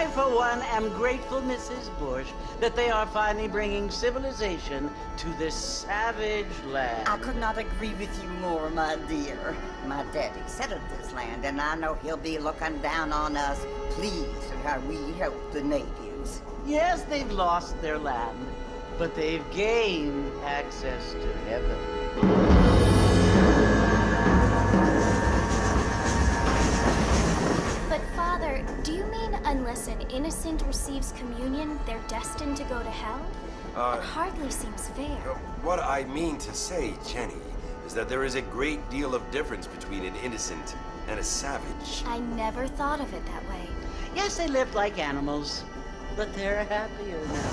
I, for one, am grateful, Mrs. Bush, that they are finally bringing civilization to this savage land. I could not agree with you more, my dear. My daddy settled this land, and I know he'll be looking down on us, pleased at how we help the natives. Yes, they've lost their land, but they've gained access to heaven. But Father, do you mean unless an innocent receives communion, they're destined to go to hell? That hardly seems fair. What I mean to say, Jenny, is that there is a great deal of difference between an innocent and a savage. I never thought of it that way. Yes, they lived like animals, but they're happier now.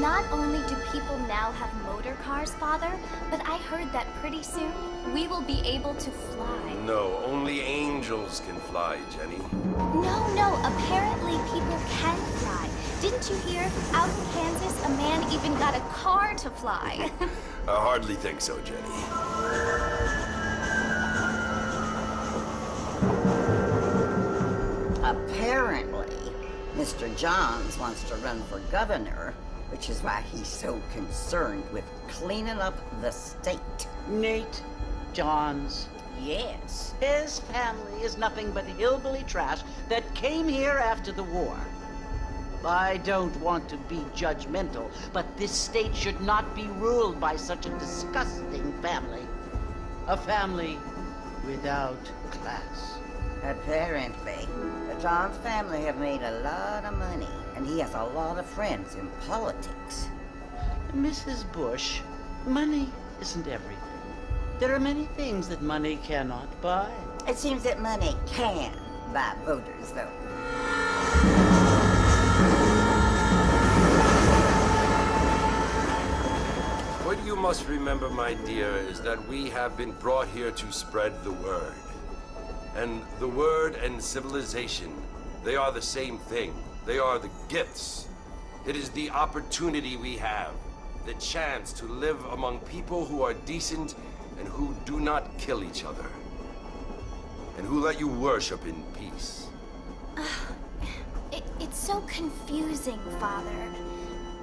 Not only do people now have motor cars, Father, but I heard that pretty soon we will be able to fly. No, only angels can fly, Jenny. No, apparently people can fly. Didn't you hear? Out in Kansas, a man even got a car to fly. I hardly think so, Jenny. Apparently, Mr. Johns wants to run for governor, which is why he's so concerned with cleaning up the state. Nate Johns. Yes. His family is nothing but hillbilly trash that came here after the war. I don't want to be judgmental, but this state should not be ruled by such a disgusting family. A family without class. Apparently, the Johns family have made a lot of money, and he has a lot of friends in politics. Mrs. Bush, money isn't everything. There are many things that money cannot buy. It seems that money can buy voters, though. What you must remember, my dear, is that we have been brought here to spread the word. And the word and civilization, they are the same thing. They are the gifts. It is the opportunity we have, the chance to live among people who are decent and who do not kill each other, and who let you worship in peace. It's so confusing, Father.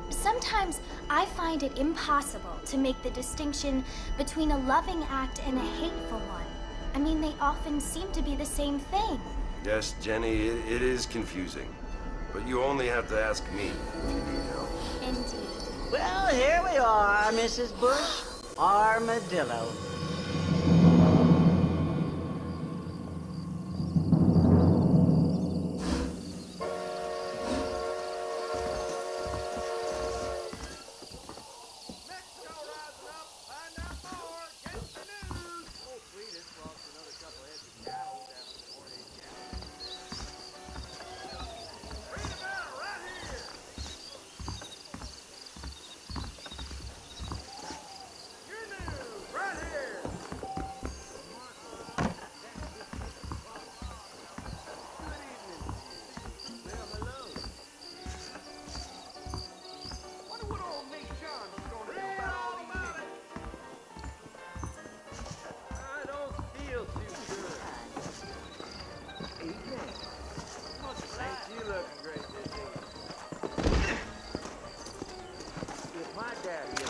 Sometimes I find it impossible to make the distinction between a loving act and a hateful one. I mean, they often seem to be the same thing. Yes, Jenny, it is confusing. But you only have to ask me if you need help. Indeed. Well, here we are, Mrs. Bush. Armadillo.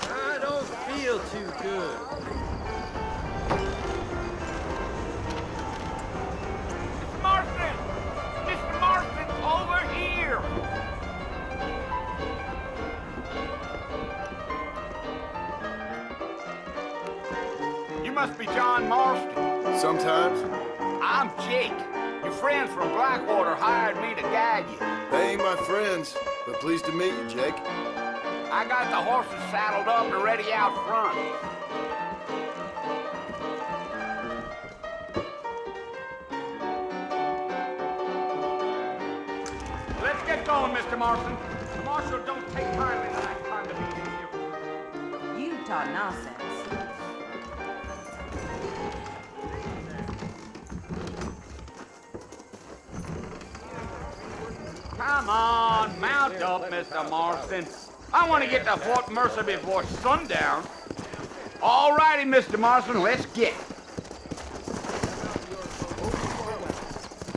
I don't feel too good. Mr. Marston! Mr. Marston, over here! You must be John Marston. Sometimes. I'm Jake. Your friends from Blackwater hired me to guide you. They ain't my friends, but pleased to meet you, Jake. I got the horses saddled up and ready out front. Let's get going, Mr. Marston. The marshal don't take kindly to that kind of behavior. You talk nonsense. Come on, mount up, Mr. Marston. I want to get to Fort Mercer before sundown. All righty, Mr. Marston, let's get.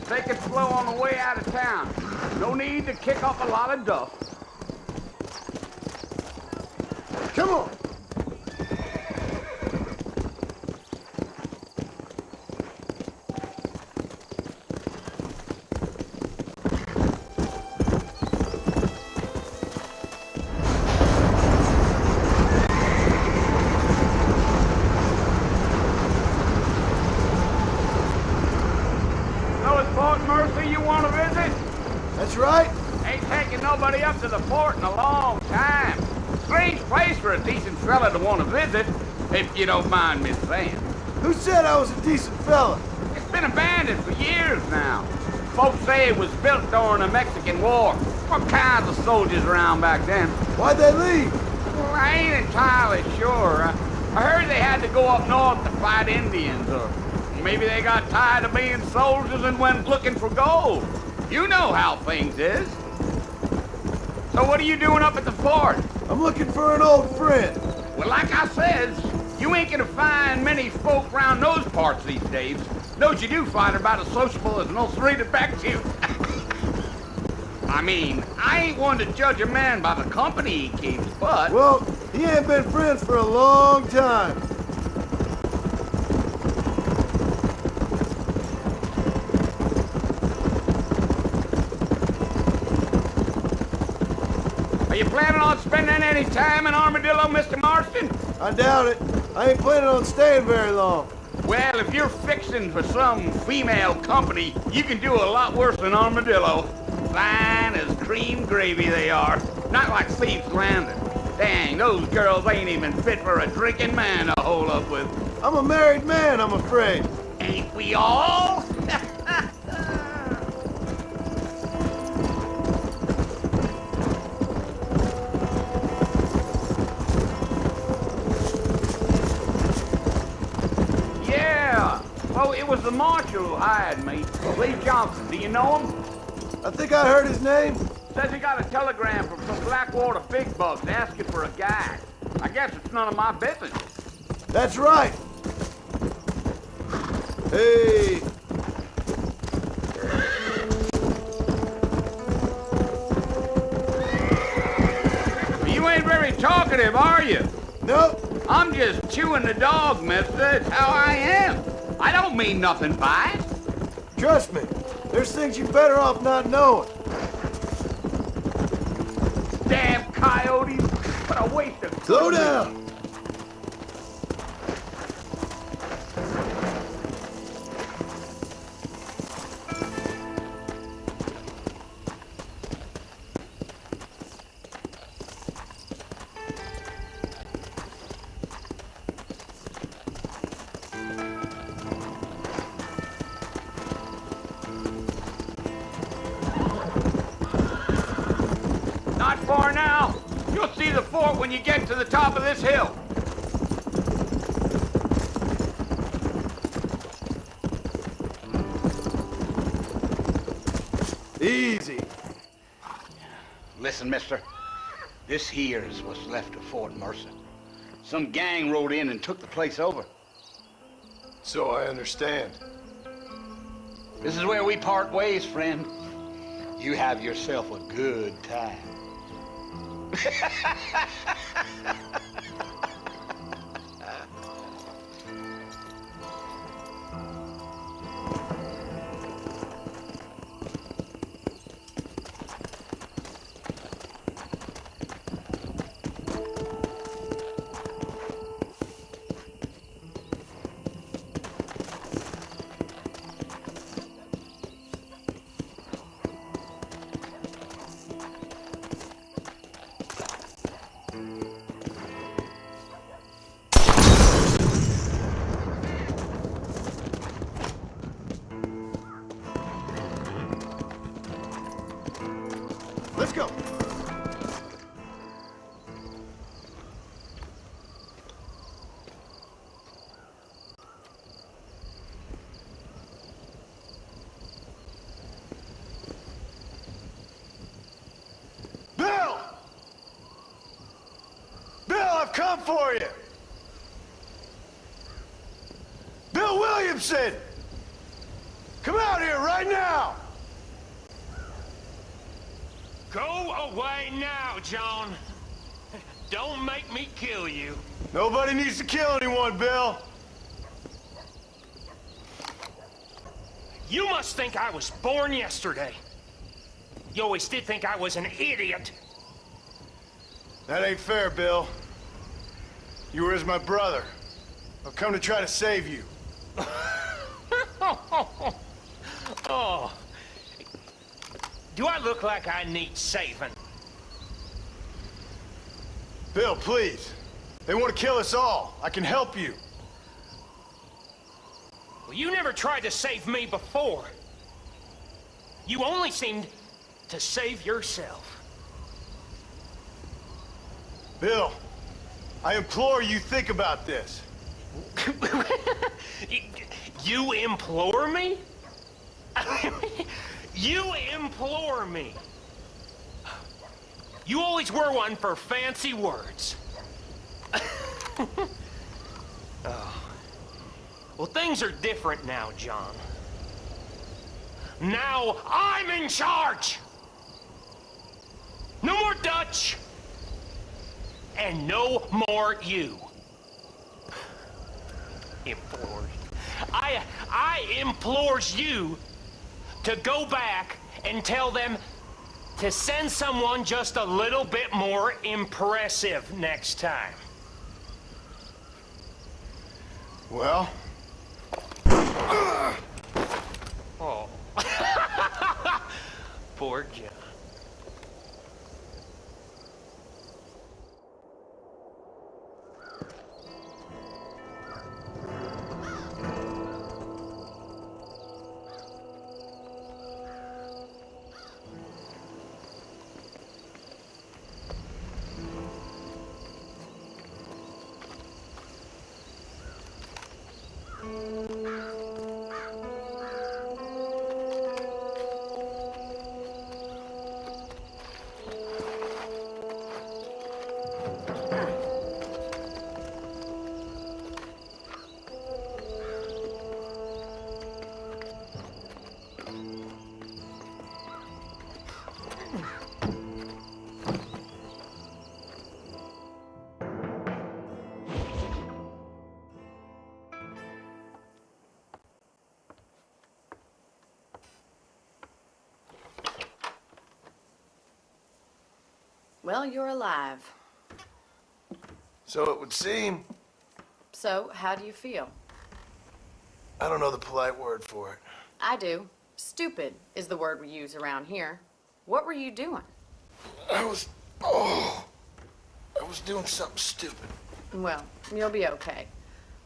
Take it slow on the way out of town. No need to kick up a lot of dust. Come on. So it's Fort Mercer you want to visit? That's right. Ain't taking nobody up to the fort in a long time. Strange place for a decent fella to want to visit, if you don't mind me saying. Who said I was a decent fella? It's been abandoned for years now. Folks say it was built during the Mexican War. What kinds of soldiers around back then? Why'd they leave? Well, I ain't entirely sure. I heard they had to go up north to fight Indians, or maybe they got tired of being soldiers and went looking for gold. You know how things is. So what are you doing up at the fort? I'm looking for an old friend. Well, like I says, you ain't gonna find many folk around those parts these days. Those you do find are about as sociable as an old street at back to you. I mean, I ain't one to judge a man by the company he keeps, but... Well, he ain't been friends for a long time. Are you planning on spending any time in Armadillo, Mr. Marston? I doubt it. I ain't planning on staying very long. Well, if you're fixing for some female company, you can do a lot worse than Armadillo. Fine as cream gravy they are. Not like Thieves Landing. Dang, those girls ain't even fit for a drinking man to hole up with. I'm a married man, I'm afraid. Ain't we all? Yeah. Oh, it was the marshal who hired me. Lee Johnson. Do you know him? I think I heard his name. Says he got a telegram from some Blackwater big bugs asking for a guide. I guess it's none of my business. That's right. Hey. You ain't very talkative, are you? Nope. I'm just chewing the dog, mister. It's how I am. I don't mean nothing by it. Trust me. There's things you're better off not knowing. Damn coyotes. What a waste of... Slow down. Not far now. You'll see the fort when you get to the top of this hill. Easy. Listen, mister. This here is what's left of Fort Mercer. Some gang rode in and took the place over. So I understand. This is where we part ways, friend. You have yourself a good time. I've come for you! Bill Williamson! Come out here right now! Go away now, John. Don't make me kill you. Nobody needs to kill anyone, Bill. You must think I was born yesterday. You always did think I was an idiot. That ain't fair, Bill. You were as my brother. I've come to try to save you. Oh. Do I look like I need saving? Bill, please. They want to kill us all. I can help you. Well, you never tried to save me before. You only seemed to save yourself. Bill, I implore you think about this. You implore me? You implore me. You always were one for fancy words. Oh. Well, things are different now, John. Now I'm in charge. No more Dutch. And no more you. Implores. I implores you to go back and tell them to send someone just a little bit more impressive next time. Well? Oh. Poor John. Well, you're alive. So it would seem. So, how do you feel? I don't know the polite word for it. I do. Stupid is the word we use around here. What were you doing? I was doing something stupid. Well, you'll be okay.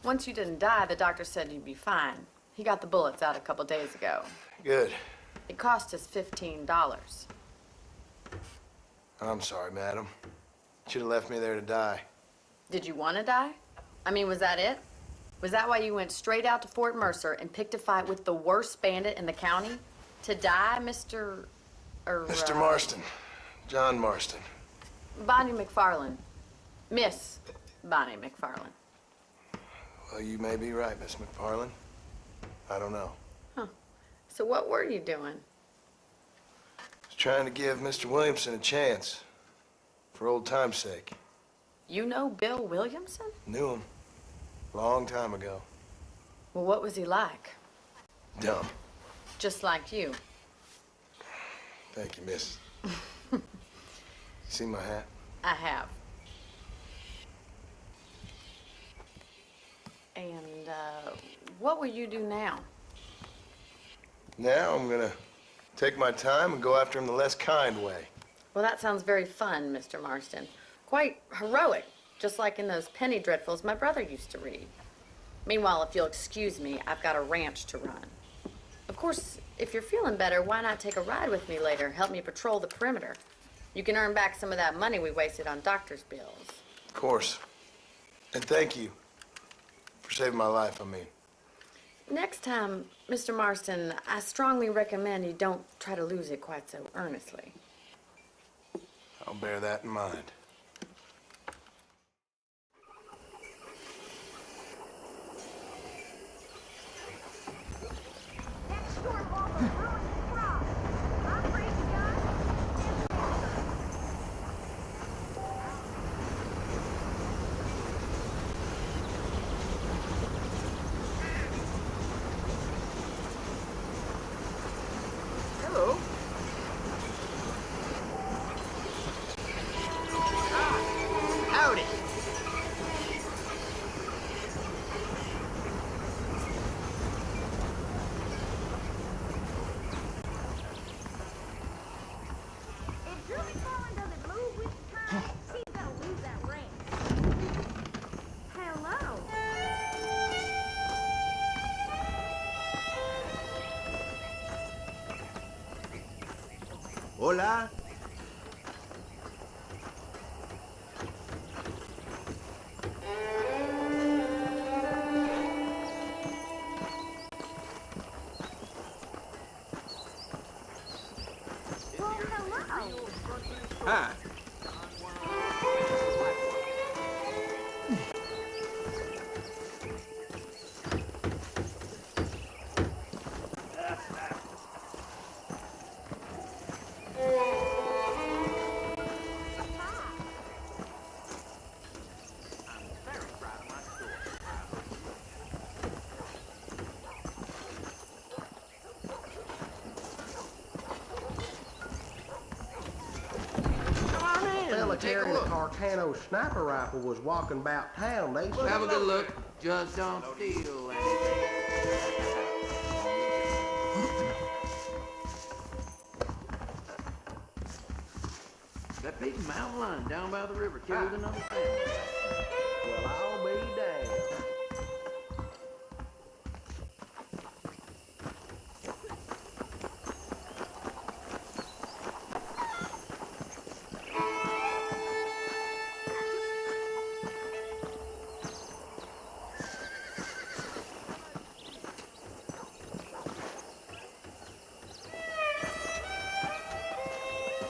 Once you didn't die, the doctor said you'd be fine. He got the bullets out a couple days ago. Good. It cost us $15. I'm sorry, madam. Should have left me there to die. Did you want to die? I mean, was that it? Was that why you went straight out to Fort Mercer and picked a fight with the worst bandit in the county? To die, Mr. Mr. Marston. John Marston. Bonnie McFarland. Miss Bonnie McFarland. Well, you may be right, Miss McFarland. I don't know. Huh. So what were you doing? I was trying to give Mr. Williamson a chance. For old time's sake. You know Bill Williamson? Knew him. Long time ago. Well, what was he like? Dumb. Just like you. Thank you, miss. You see my hat? I have. And, what will you do now? Now I'm gonna take my time and go after him the less kind way. Well, that sounds very fun, Mr. Marston. Quite heroic, just like in those penny dreadfuls my brother used to read. Meanwhile, if you'll excuse me, I've got a ranch to run. Of course, if you're feeling better, why not take a ride with me later? Help me patrol the perimeter. You can earn back some of that money we wasted on doctor's bills. Of course. And thank you for saving my life, I mean. Next time, Mr. Marston, I strongly recommend you don't try to lose it quite so earnestly. I'll bear that in mind. about it? If Julie Farland doesn't move with time, she's gonna lose that ring. Hello. Hola. Well, hello. Hi. Fella carrying a Carcano sniper rifle was walking about town. They said, Have a good look. Just don't steal anything. That big mountain lion down by the river killed another family. well, I'll be damned.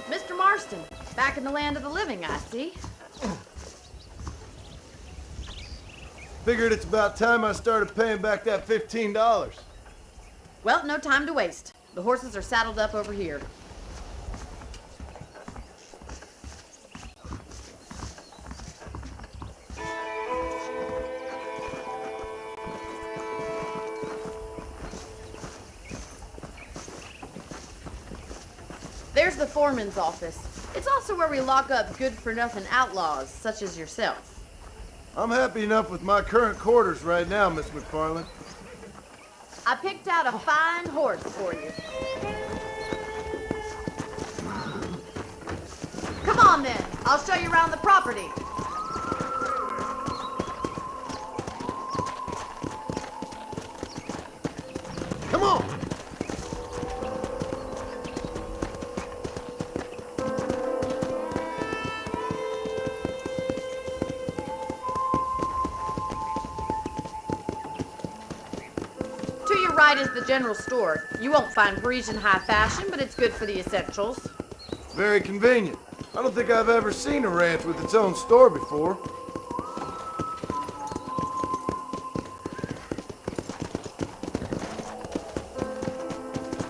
Mr. Marston, back in the land of the living, I see. Figured it's about time I started paying back that $15. Well, no time to waste. The horses are saddled up over here. There's the foreman's office. It's also where we lock up good-for-nothing outlaws, such as yourself. I'm happy enough with my current quarters right now, Miss McFarland. I picked out a fine horse for you. Come on, then. I'll show you around the property. Come on! To your right is the general store. You won't find Parisian high fashion, but it's good for the essentials. Very convenient. I don't think I've ever seen a ranch with its own store before.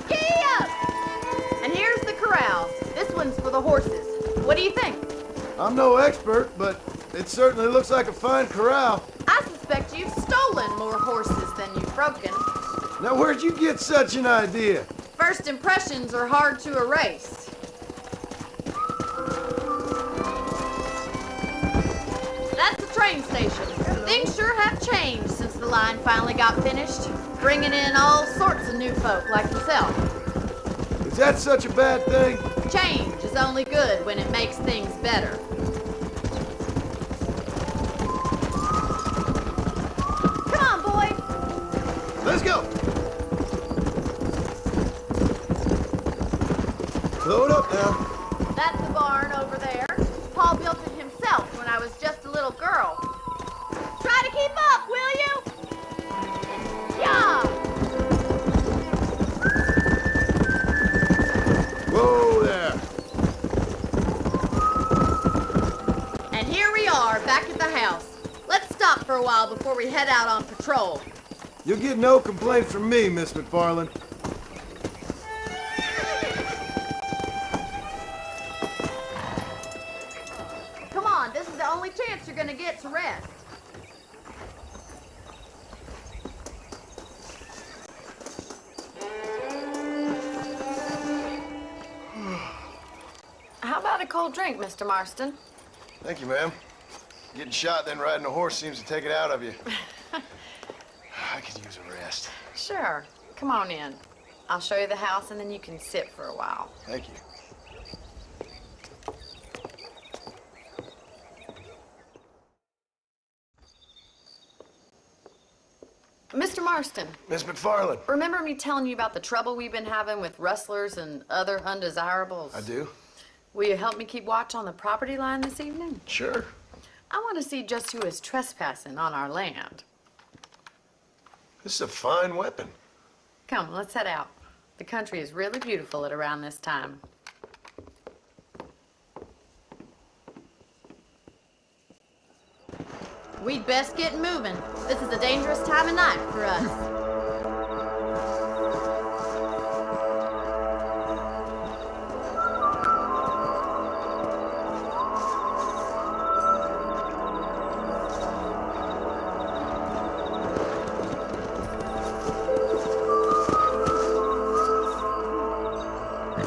Giddy up! And here's the corral. This one's for the horses. What do you think? I'm no expert, but it certainly looks like a fine corral. I suspect you've stolen more horses than you've broken. Now, where'd you get such an idea? First impressions are hard to erase. That's the train station. Things sure have changed since the line finally got finished, bringing in all sorts of new folk like yourself. Is that such a bad thing? Change is only good when it makes things better. Come on, boy. Let's go! Load up now. That's the barn over there. Paul built it himself when I was just a little girl. Try to keep up, will you? Yeah! Whoa there. And here we are, back at the house. Let's stop for a while before we head out on patrol. You'll get no complaints from me, Miss McFarland. Come on, this is the only chance you're gonna get to rest. How about a cold drink, Mr. Marston? Thank you, ma'am. Getting shot, then riding a horse seems to take it out of you. I could use a rest. Sure. Come on in. I'll show you the house and then you can sit for a while. Thank you. Mr. Marston, Miss McFarland. remember me telling you about the trouble we've been having with rustlers and other undesirables? I do? Will you help me keep watch on the property line this evening? Sure. I want to see just who is trespassing on our land. This is a fine weapon. Come, let's head out. The country is really beautiful at around this time. We'd best get moving. This is a dangerous time of night for us.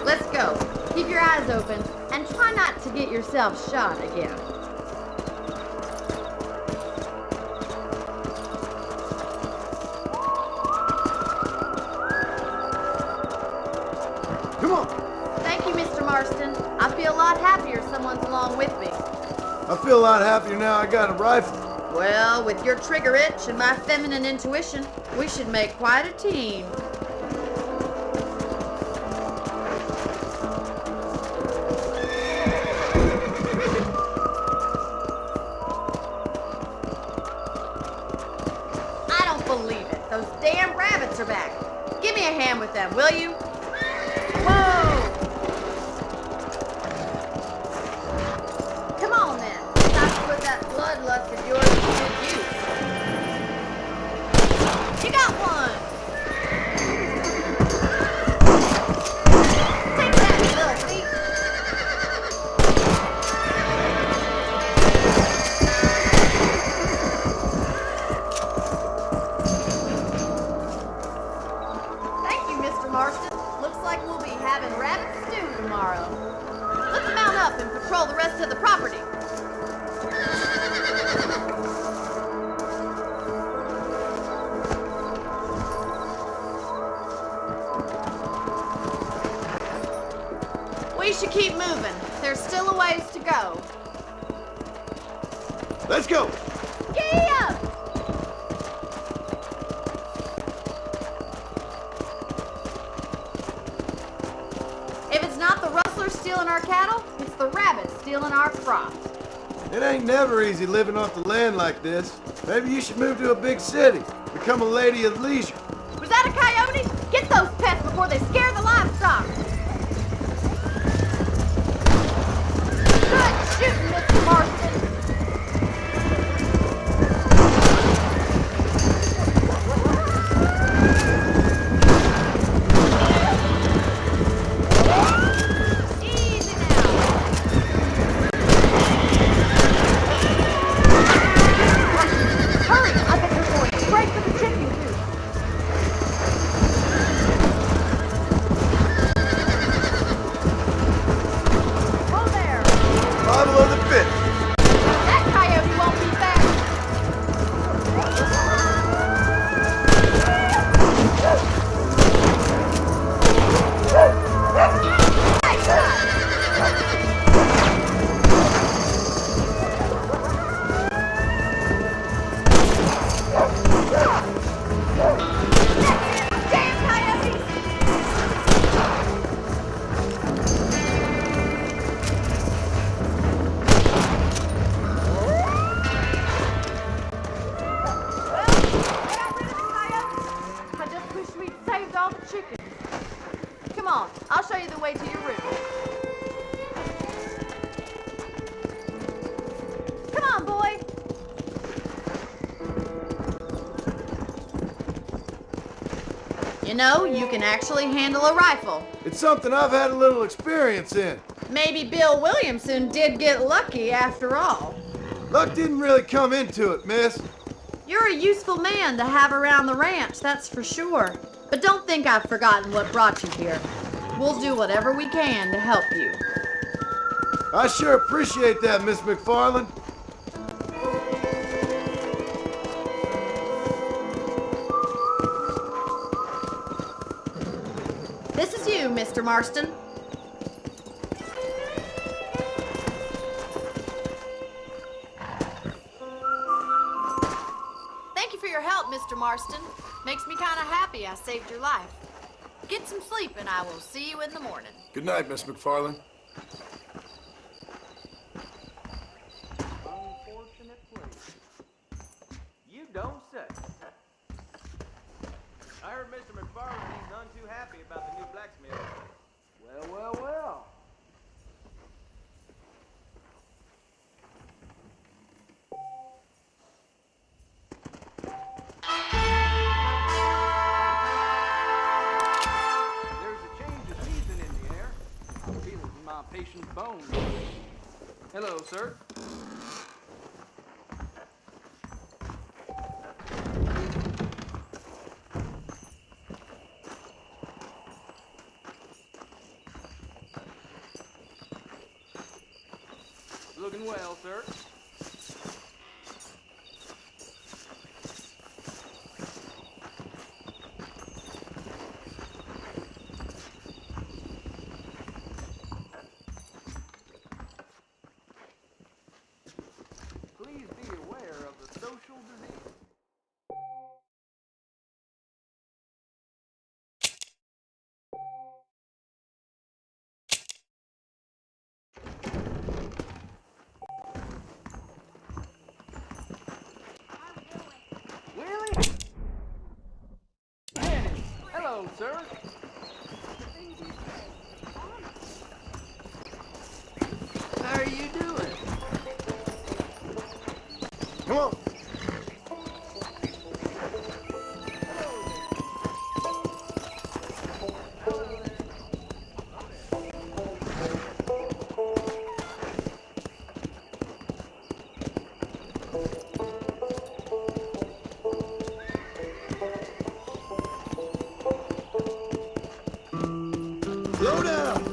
Let's go. Keep your eyes open and try not to get yourself shot again. Come on. Thank you, Mr. Marston. I feel a lot happier someone's along with me. I feel a lot happier now I got a rifle. Well, with your trigger itch and my feminine intuition, we should make quite a team. I don't believe it. Those damn rabbits are back. Give me a hand with them, will you? Whoa! Come on then. Time to put that bloodlust of yours to good use. You got one! Take that, little thief! Thank you, Mr. Marston. Looks like we'll be having rabbit stew tomorrow. Let's mount up and patrol the rest of the property. We should keep moving. There's still a ways to go. Let's go. Giddy up! If it's not the rustlers stealing our cattle, it's the rabbits stealing our crops. It ain't never easy living off the land like this. Maybe you should move to a big city. Become a lady of leisure. Was that a coyote? Get those pests before they scare the livestock. Good shooting, Mr. Marston. Easy now. Hurry! I bet they're going straight for the chicken coop. Whoa there! Bottle of the fit. That coyote won't be back. Nice shot. Damn coyotes! I just wish we'd saved all the chickens. Come on, I'll show you the way to your room. Come on, boy. You know, you can actually handle a rifle. It's something I've had a little experience in. Maybe Bill Williamson did get lucky after all. Luck didn't really come into it, miss. You're a useful man to have around the ranch, that's for sure. But don't think I've forgotten what brought you here. We'll do whatever we can to help you. I sure appreciate that, Miss McFarland. Mr. Marston. Thank you for your help, Mr. Marston. Makes me kind of happy I saved your life. Get some sleep and I will see you in the morning. Good night, Miss McFarland. Unfortunately. You don't say. I heard Mr. McFarland ain't none too happy about the new blacksmith. Well, well, well. There's a change of season in the air. I feel it in my patient's bones. Hello, sir. Looking well, sir. Please be aware of the social disease. Willie? Manny. Hello, sir. How are you doing? Come on. Slow down.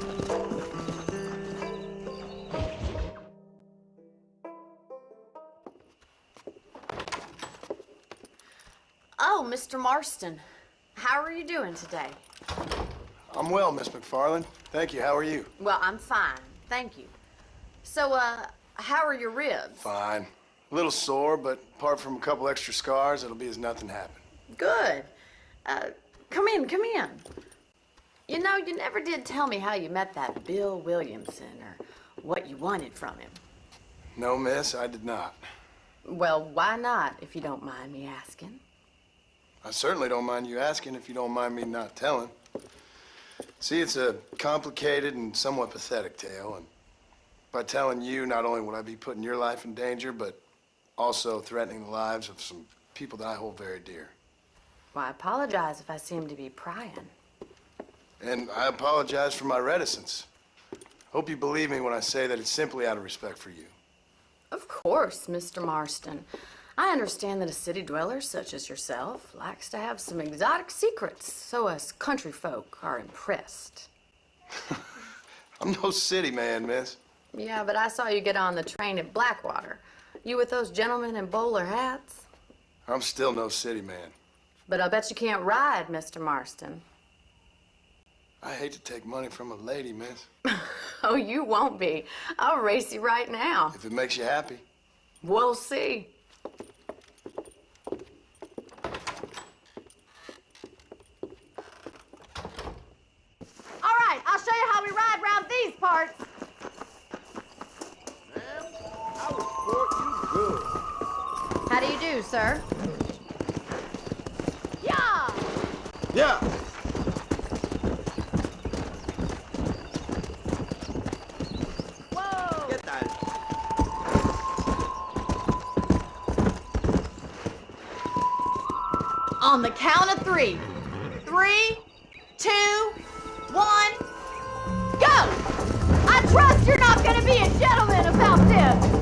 Oh, Mr. Marston. How are you doing today? I'm well, Miss McFarland. Thank you. How are you? Well, I'm fine. Thank you. So, how are your ribs? Fine. A little sore, but apart from a couple extra scars, it'll be as nothing happened. Good. Come in, come in. You know, you never did tell me how you met that Bill Williamson or what you wanted from him. No, miss, I did not. Well, why not, if you don't mind me asking? I certainly don't mind you asking if you don't mind me not telling. See, it's a complicated and somewhat pathetic tale, and by telling you, not only would I be putting your life in danger, but also threatening the lives of some people that I hold very dear. Well, I apologize if I seem to be prying. And I apologize for my reticence. Hope you believe me when I say that it's simply out of respect for you. Of course, Mr. Marston. I understand that a city dweller such as yourself likes to have some exotic secrets, so us country folk are impressed. I'm no city man, miss. Yeah, but I saw you get on the train at Blackwater. You with those gentlemen in bowler hats? I'm still no city man. But I bet you can't ride, Mr. Marston. I hate to take money from a lady, miss. Oh, you won't be. I'll race you right now. If it makes you happy. We'll see. All right, I'll show you how we ride around these parts. Ma'am, I will support you good. How do you do, sir? Yeah! Yeah. Whoa! Get that. On the count of 3. 3, 2, 1, go! I trust you're not gonna be a gentleman about this.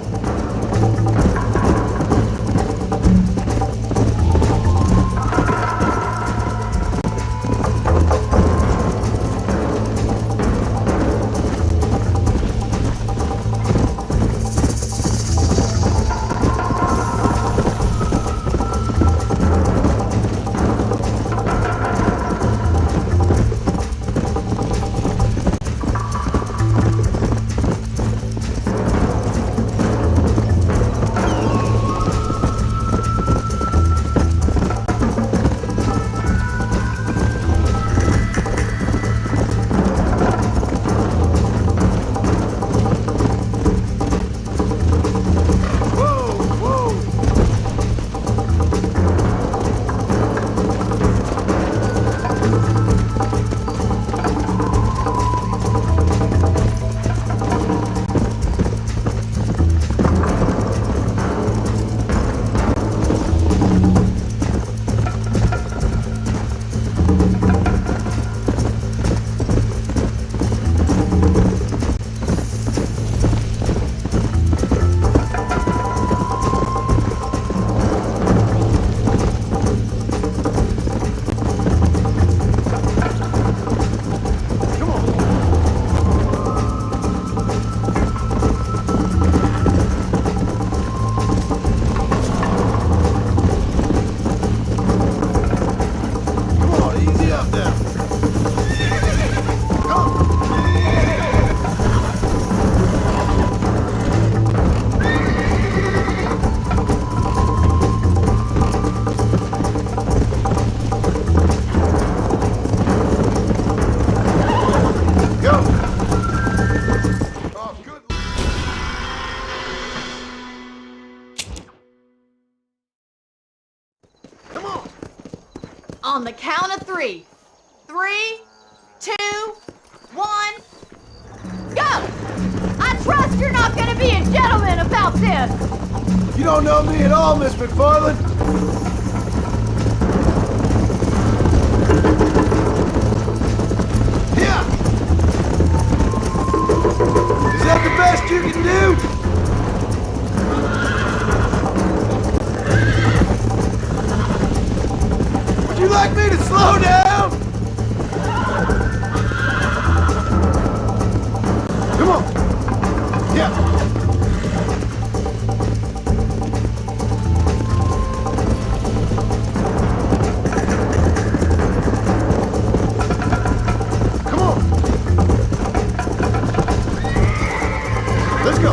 On the count of 3. 3, 2, 1, go! I trust you're not gonna be a gentleman about this! You don't know me at all, Miss McFarland. Yeah! Is that the best you can do? Would you like me to slow down? Come on. Yeah. Come on. Let's go.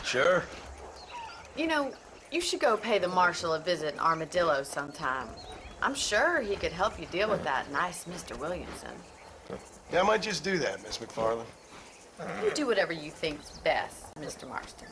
Sure. You know, you should go pay the marshal a visit in Armadillo sometime. I'm sure he could help you deal with that nice Mr. Williamson. Yeah, I might just do that, Miss McFarland. You do whatever you think's best, Mr. Marston.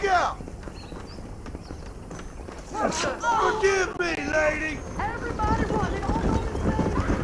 Look out! Forgive me, lady! Everybody running all over the place.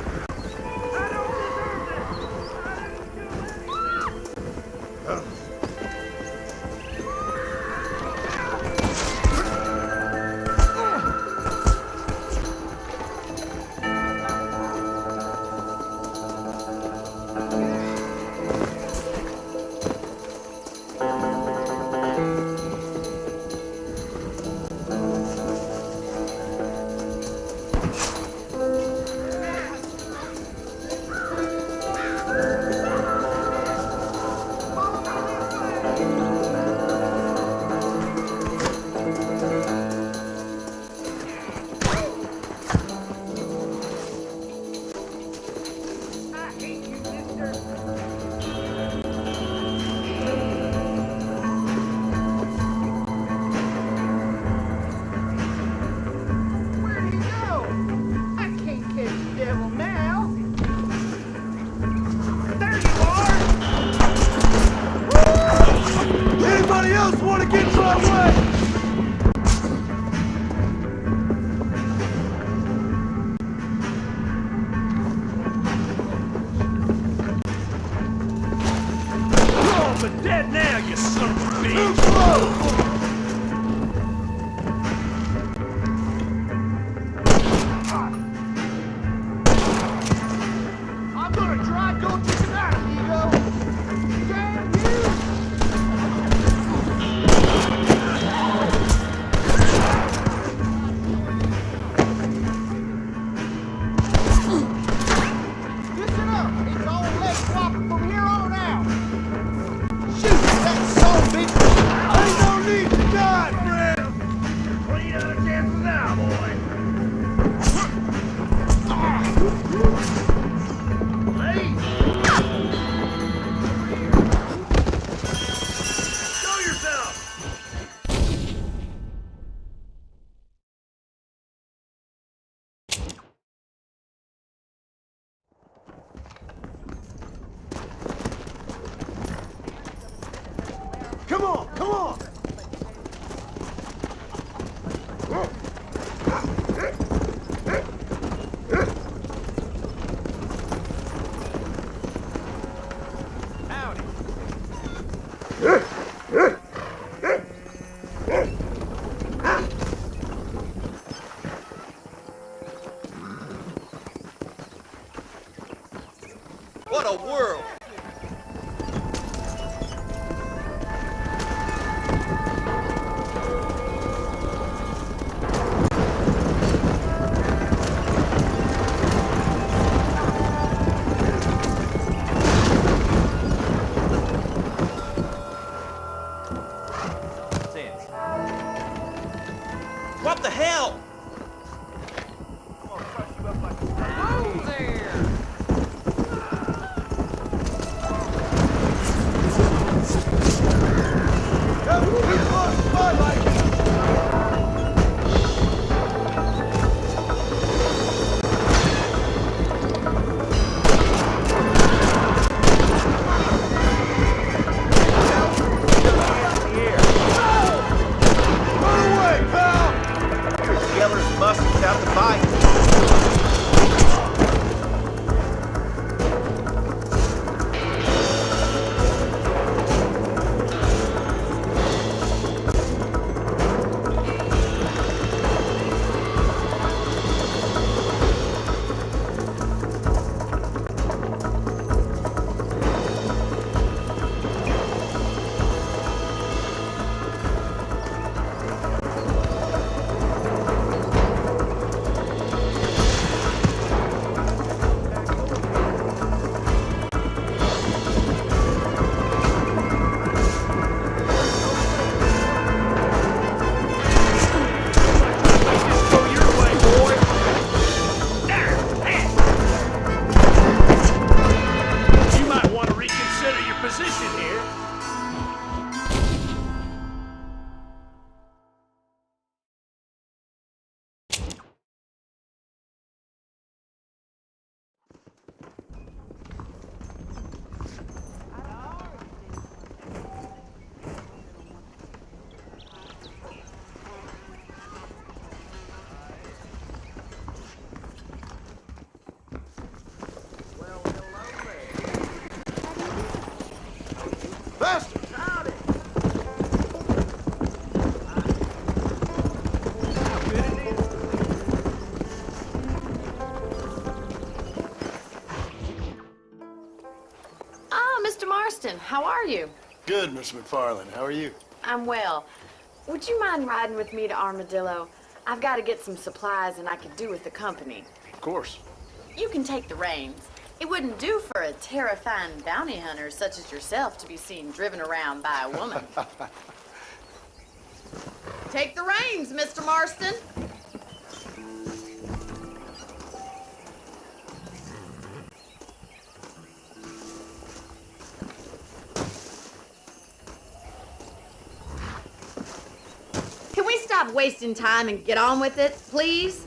I don't deserve this. I didn't do anything. Come on, come on! Howdy. What a world! What the hell? Whoa there! How are you? Good, Miss McFarland. How are you? I'm well. Would you mind riding with me to Armadillo? I've got to get some supplies and I could do with the company. Of course. You can take the reins. It wouldn't do for a terrifying bounty hunter such as yourself to be seen driven around by a woman. Take the reins, Mr. Marston. Can we stop wasting time and get on with it, please?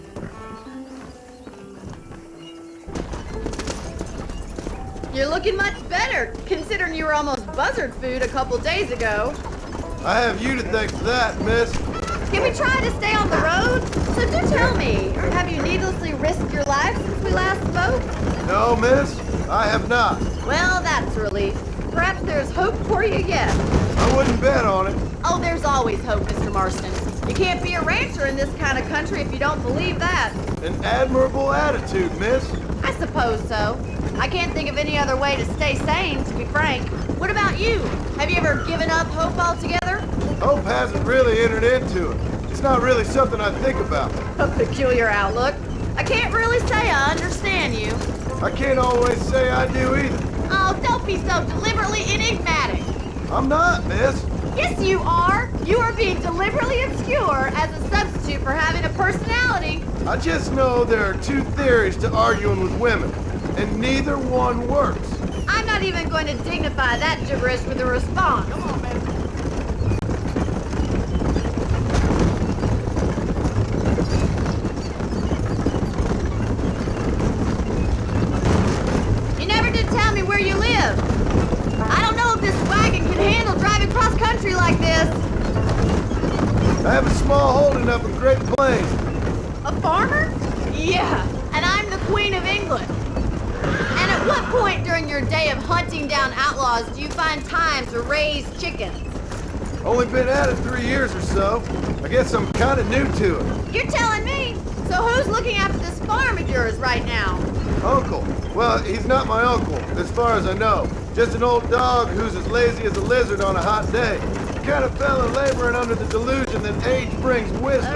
You're looking much better, considering you were almost buzzard food a couple days ago. I have you to thank for that, miss. Can we try to stay on the road? So do tell me, have you needlessly risked your life since we last spoke? No, miss, I have not. Well, that's a relief. Perhaps there's hope for you yet. I wouldn't bet on it. Oh, there's always hope, Mr. Marston. You can't be a rancher in this kind of country if you don't believe that. An admirable attitude, miss. I suppose so. I can't think of any other way to stay sane, to be frank. What about you? Have you ever given up hope altogether? Hope hasn't really entered into it. It's not really something I think about. A peculiar outlook. I can't really say I understand you. I can't always say I do either. Oh, don't be so deliberately enigmatic. I'm not, miss. Yes, you are. You are being deliberately obscure as a substitute for having a personality. I just know there are two theories to arguing with women, and neither one works. I'm not even going to dignify that gibberish with a response. Come on, man. You never did tell me where you live. I don't know if this wagon can handle driving cross country like this. I have a small holding up in Great Plains. A farmer? Yeah, and I'm the Queen of England. And at what point during your day of hunting down outlaws do you find time to raise chickens? Only been at it 3 years or so. I guess I'm kind of new to it. You're telling me? So who's looking after this farm of yours right now? Uncle. Well, he's not my uncle, as far as I know. Just an old dog who's as lazy as a lizard on a hot day. The kind of fella laboring under the delusion that age brings wisdom.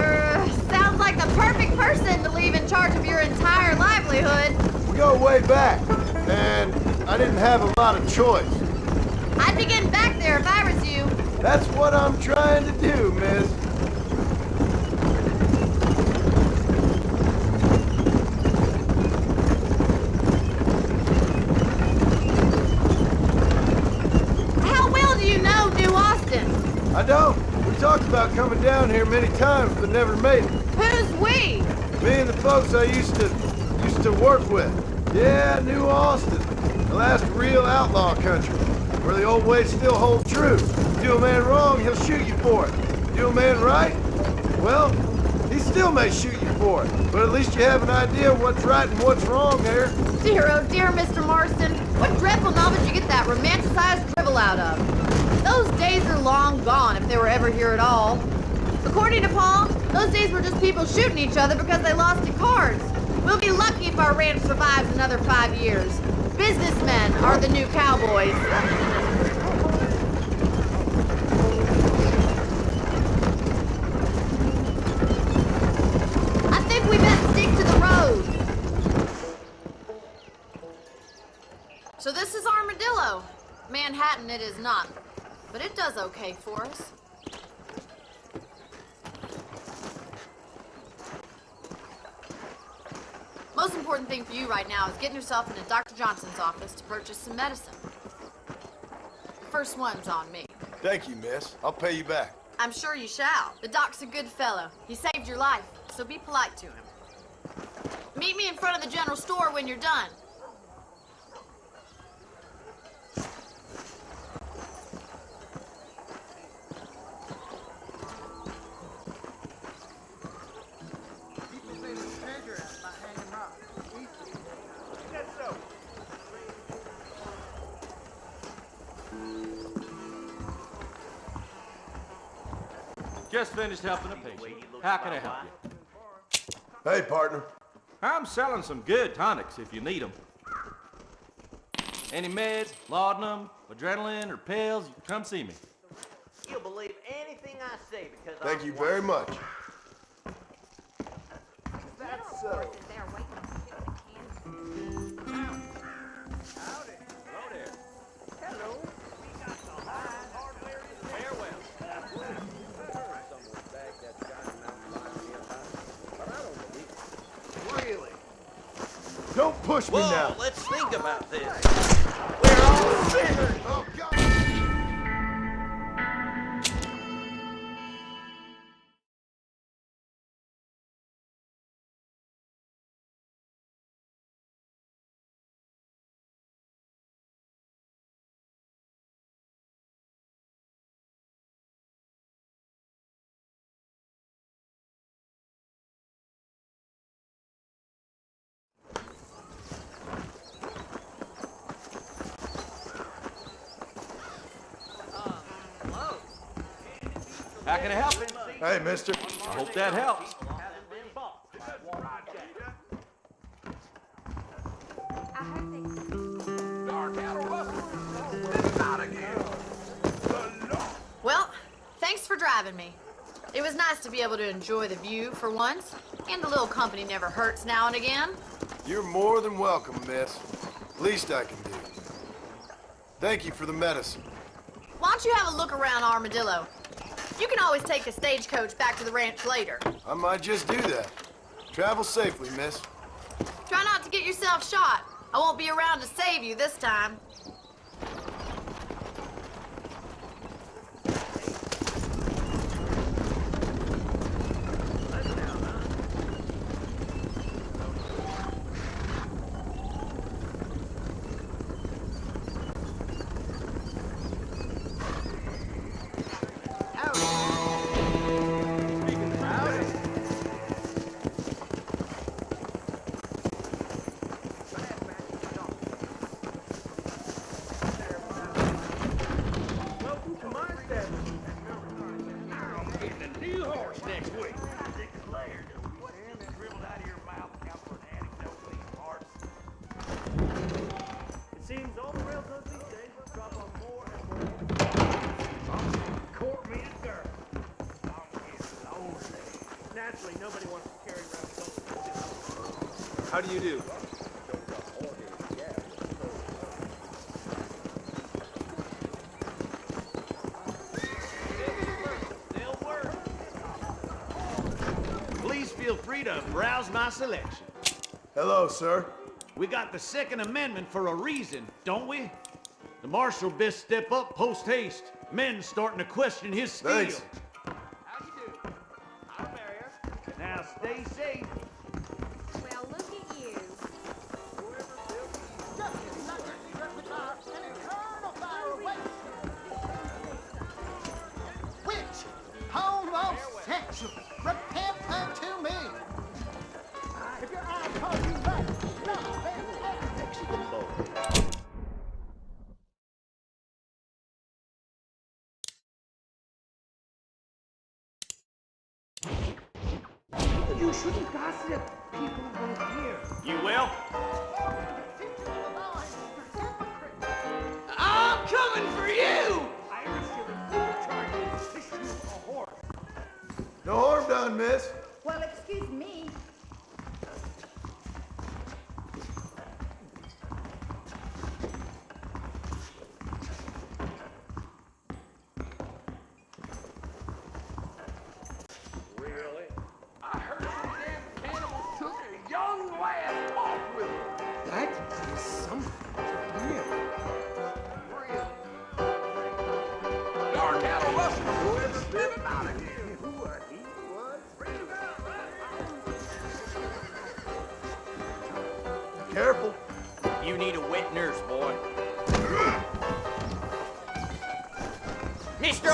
Sounds like the perfect person to leave in charge of your entire livelihood. We go way back, and I didn't have a lot of choice. I'd be getting back there if I was you. That's what I'm trying to do, miss. How well do you know New Austin? I don't. We talked about coming down here many times, but never made it. Who's we? Me and the folks I used to work with. Yeah, New Austin. The last real outlaw country, where the old ways still hold true. Do a man wrong, he'll shoot you for it. Do a man right? Well, he still may shoot you for it. But at least you have an idea of what's right and what's wrong there. Dear, oh dear, Mr. Marston. What dreadful novel did you get that romanticized drivel out of? Those days are long gone, if they were ever here at all. According to Paul, those days were just people shooting each other because they lost at cards. We'll be lucky if our ranch survives another 5 years. Businessmen are the new cowboys. I think we best stick to the road. So this is Armadillo. Manhattan it is not, but it does okay for us. Most important thing for you right now is getting yourself into Dr. Johnson's office to purchase some medicine. The first one's on me. Thank you, miss. I'll pay you back. I'm sure you shall. The doc's a good fellow. He saved your life, so be polite to him. Meet me in front of the general store when you're done. Just finished helping a patient. How can I help you? Hey, partner. I'm selling some good tonics if you need them. Any meds, laudanum, adrenaline, or pills, come see me. You'll believe anything I say because Thank you very much. That's so. Don't push me now. Let's think about this. We're all sinners. Oh, God. How can I help? Hey, mister. I hope that helps. Well, thanks for driving me. It was nice to be able to enjoy the view for once, and a little company never hurts now and again. You're more than welcome, miss. Least I can do. Thank you for the medicine. Why don't you have a look around Armadillo? You can always take a stagecoach back to the ranch later. I might just do that. Travel safely, miss. Try not to get yourself shot. I won't be around to save you this time. How do you do? Please feel free to browse my selection. Hello, sir. We got the Second Amendment for a reason, don't we? The marshal best step up post haste. Men starting to question his skill. Thanks. How you do? I'm Barrier. Now stay safe. Well, look at you. Which homosexual repent unto me? If your eye calls you right, no, then fix you them both. You shouldn't gossip. People won't hear. You will? I'm coming for you! No harm done, miss. Well, excuse me. Really? I heard some damn cannibals took a young lad off with them. That is something real. Dark cattle rustler, living out again. Careful. You need a wet nurse, boy. Mister,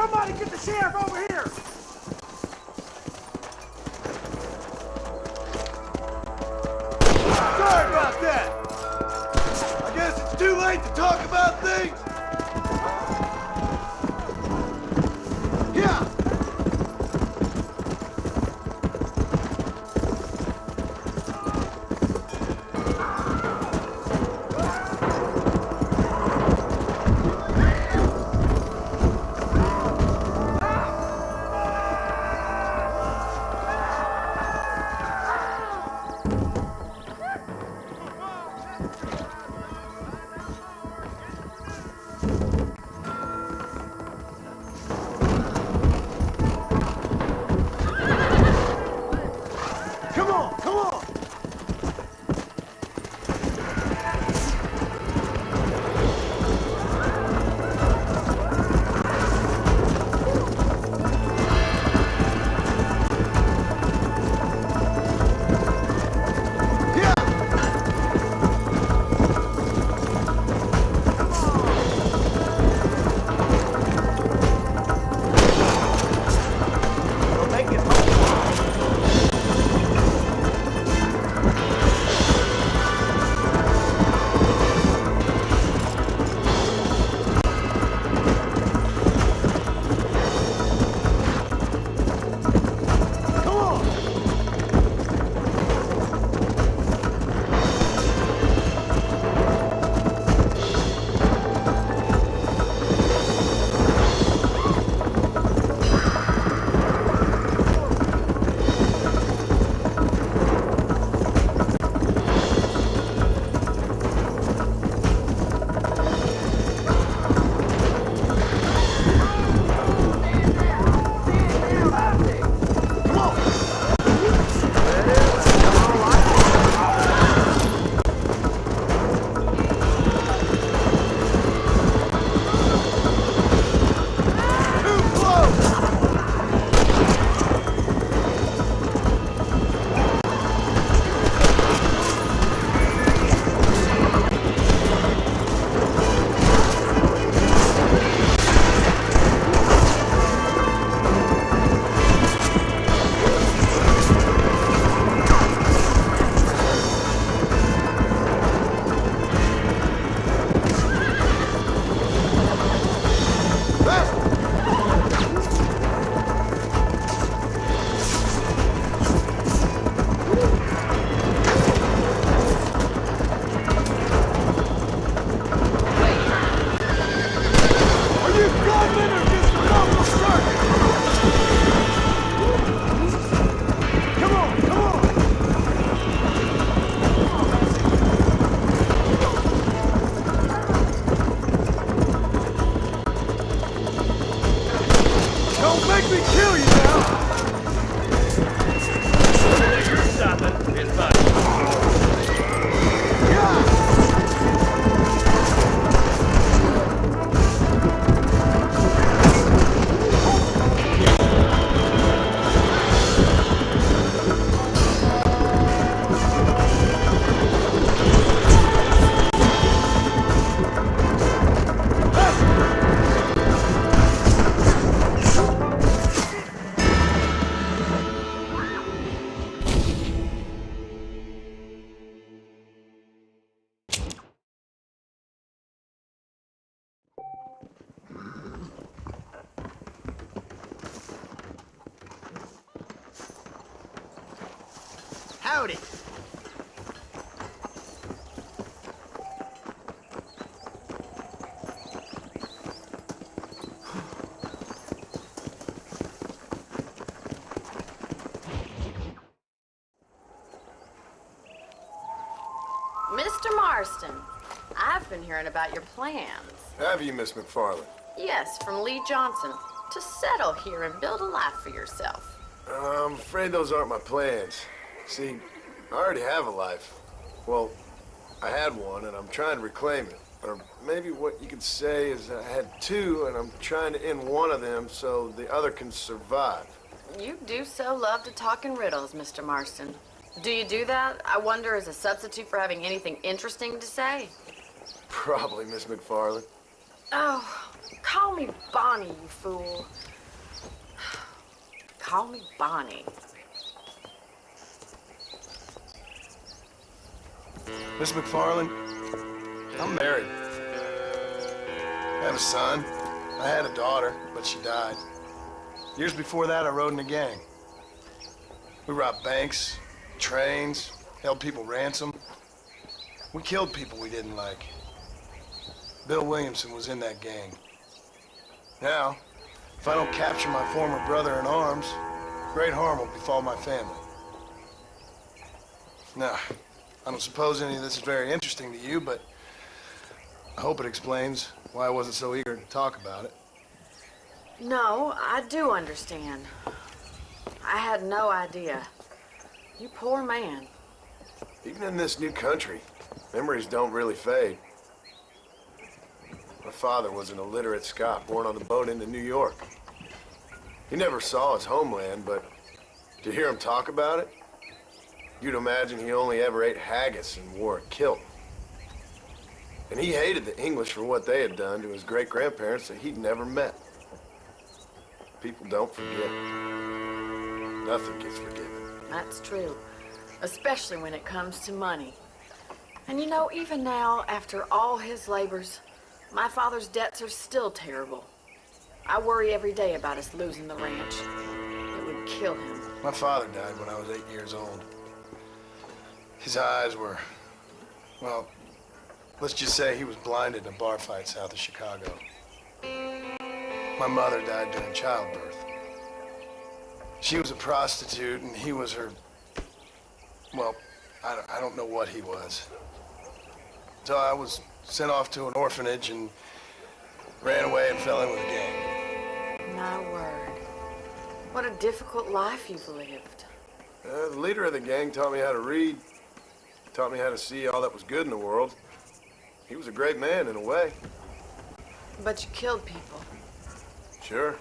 Somebody get the sheriff over here! Sorry about that. I guess it's too late to talk about things. Yeah. Come on, come on. Don't make me kill you now! You're stopping. It's fine. Howdy. Mr. Marston, I've been hearing about your plans. Have you, Miss McFarland? Yes, from Lee Johnson, to settle here and build a life for yourself. I'm afraid those aren't my plans. See, I already have a life. Well, I had one, and I'm trying to reclaim it. Or maybe what you could say is I had two, and I'm trying to end one of them so the other can survive. You do so love to talk in riddles, Mr. Marston. Do you do that, I wonder, as a substitute for having anything interesting to say? Probably, Miss McFarland. Oh, call me me Bonnie, you fool. Call me Bonnie. Miss McFarland, I'm married. I have a son. I had a daughter, but she died. Years before that, I rode in a gang. We robbed banks, trains, held people ransom. We killed people we didn't like. Bill Williamson was in that gang. Now, if I don't capture my former brother in arms, great harm will befall my family. Now, I don't suppose any of this is very interesting to you, but I hope it explains why I wasn't so eager to talk about it. No, I do understand. I had no idea. You poor man. Even in this new country, memories don't really fade. My father was an illiterate Scot born on the boat into New York. He never saw his homeland, but to hear him talk about it, you'd imagine he only ever ate haggis and wore a kilt. And he hated the English for what they had done to his great-grandparents that he'd never met. People don't forget. Nothing gets forgiven. That's true. Especially when it comes to money. And you know, even now, after all his labors, my father's debts are still terrible. I worry every day about us losing the ranch. It would kill him. My father died when I was 8 years old. His eyes were, well, let's just say he was blinded in a bar fight south of Chicago. My mother died during childbirth. She was a prostitute and he was her, well, I don't know what he was. So I was sent off to an orphanage and ran away and fell in with a gang. My word. What a difficult life you've lived. The leader of the gang taught me how to read. Taught me how to see all that was good in the world. He was a great man in a way. But you killed people. Sure.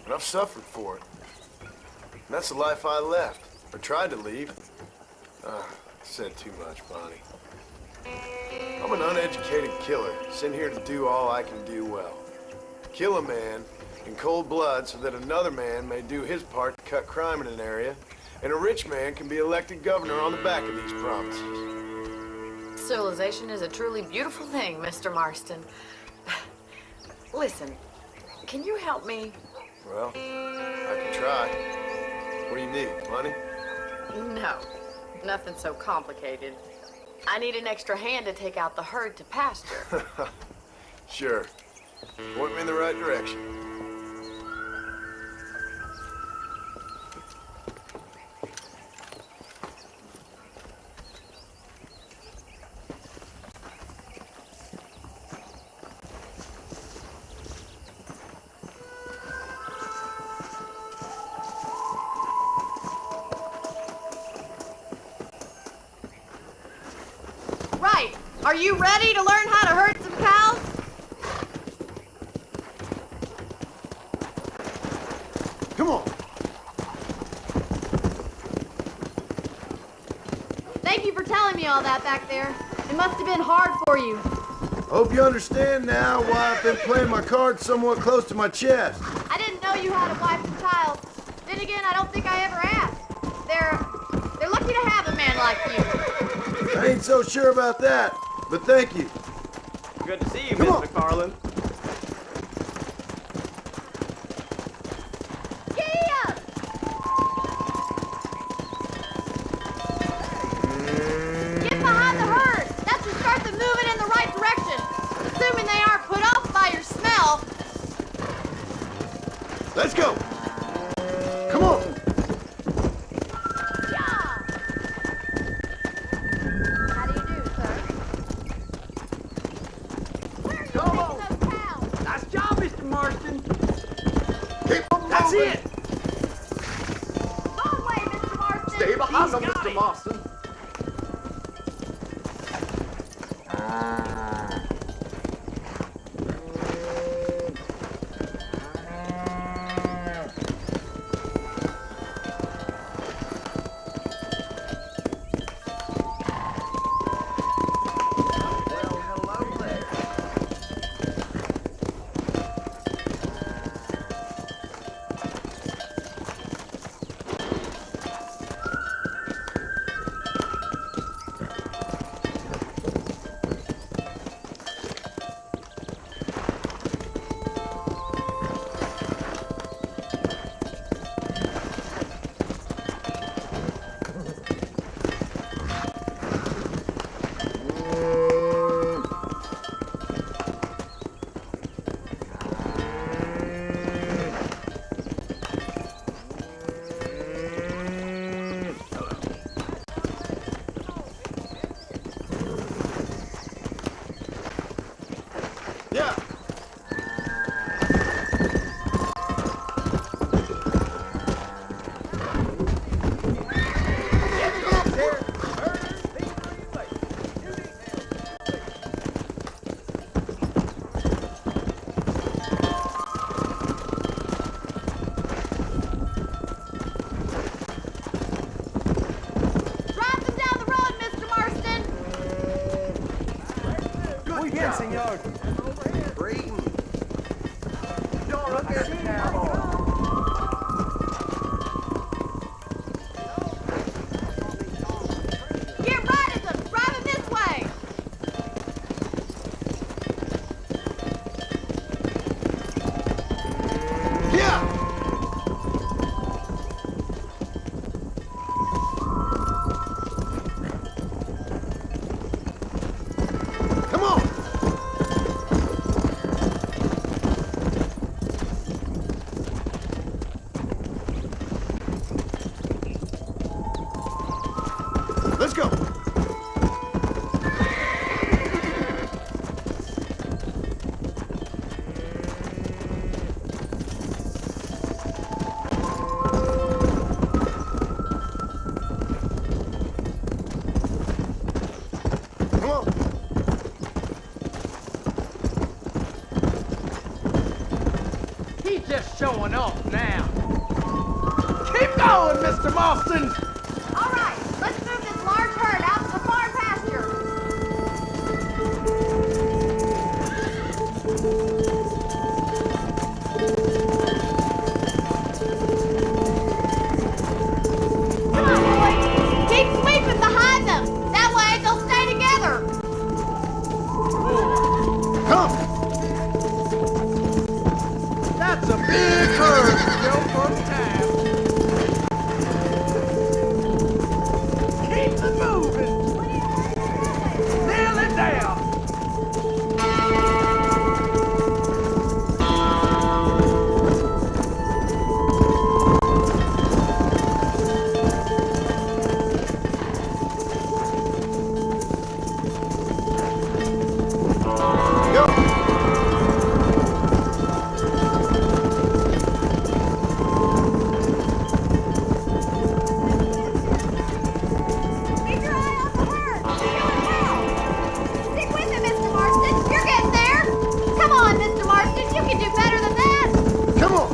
And I've suffered for it. And that's the life I left, or tried to leave. I said too much, Bonnie. I'm an uneducated killer, sent here to do all I can do well. Kill a man in cold blood so that another man may do his part to cut crime in an area, and a rich man can be elected governor on the back of these promises. Civilization is a truly beautiful thing, Mr. Marston. Listen, can you help me? Well, I can try. What do you need, money? No, nothing so complicated. I need an extra hand to take out the herd to pasture. Sure. Point me in the right direction. Right. Are you ready to learn how to herd some cows? Come on. Thank you for telling me all that back there. It must have been hard for you. Hope you understand now why I've been playing my cards somewhat close to my chest. I didn't know you had a wife and child. Then again, I don't think I ever asked. They're lucky to have a man like you. I ain't so sure about that, but thank you. Good to see you, Miss McFarland. Get behind the herd. That should start them moving in the right direction. Assuming they aren't put off by your smell. Let's go. Come on. How do you do, sir? Where are you taking those cows? Nice job, Mr. Marston. Keep them That's moving. it. Long way, Mr. Marston. Stay behind them, Mr. Marston. He's just showing off now. Keep going, Mr. Marston! All right, let's move this large herd out to the far pasture. Come on, boys. Keep sweeping behind them. That way they'll stay together. Come! That's a big herd for your first time. Keep it moving. Nail it down. Keep your eye on the herd. You're doing well. Stick with it, Mr. Marston. You're getting there. Come on, Mr. Marston. You can do better than that. Come on!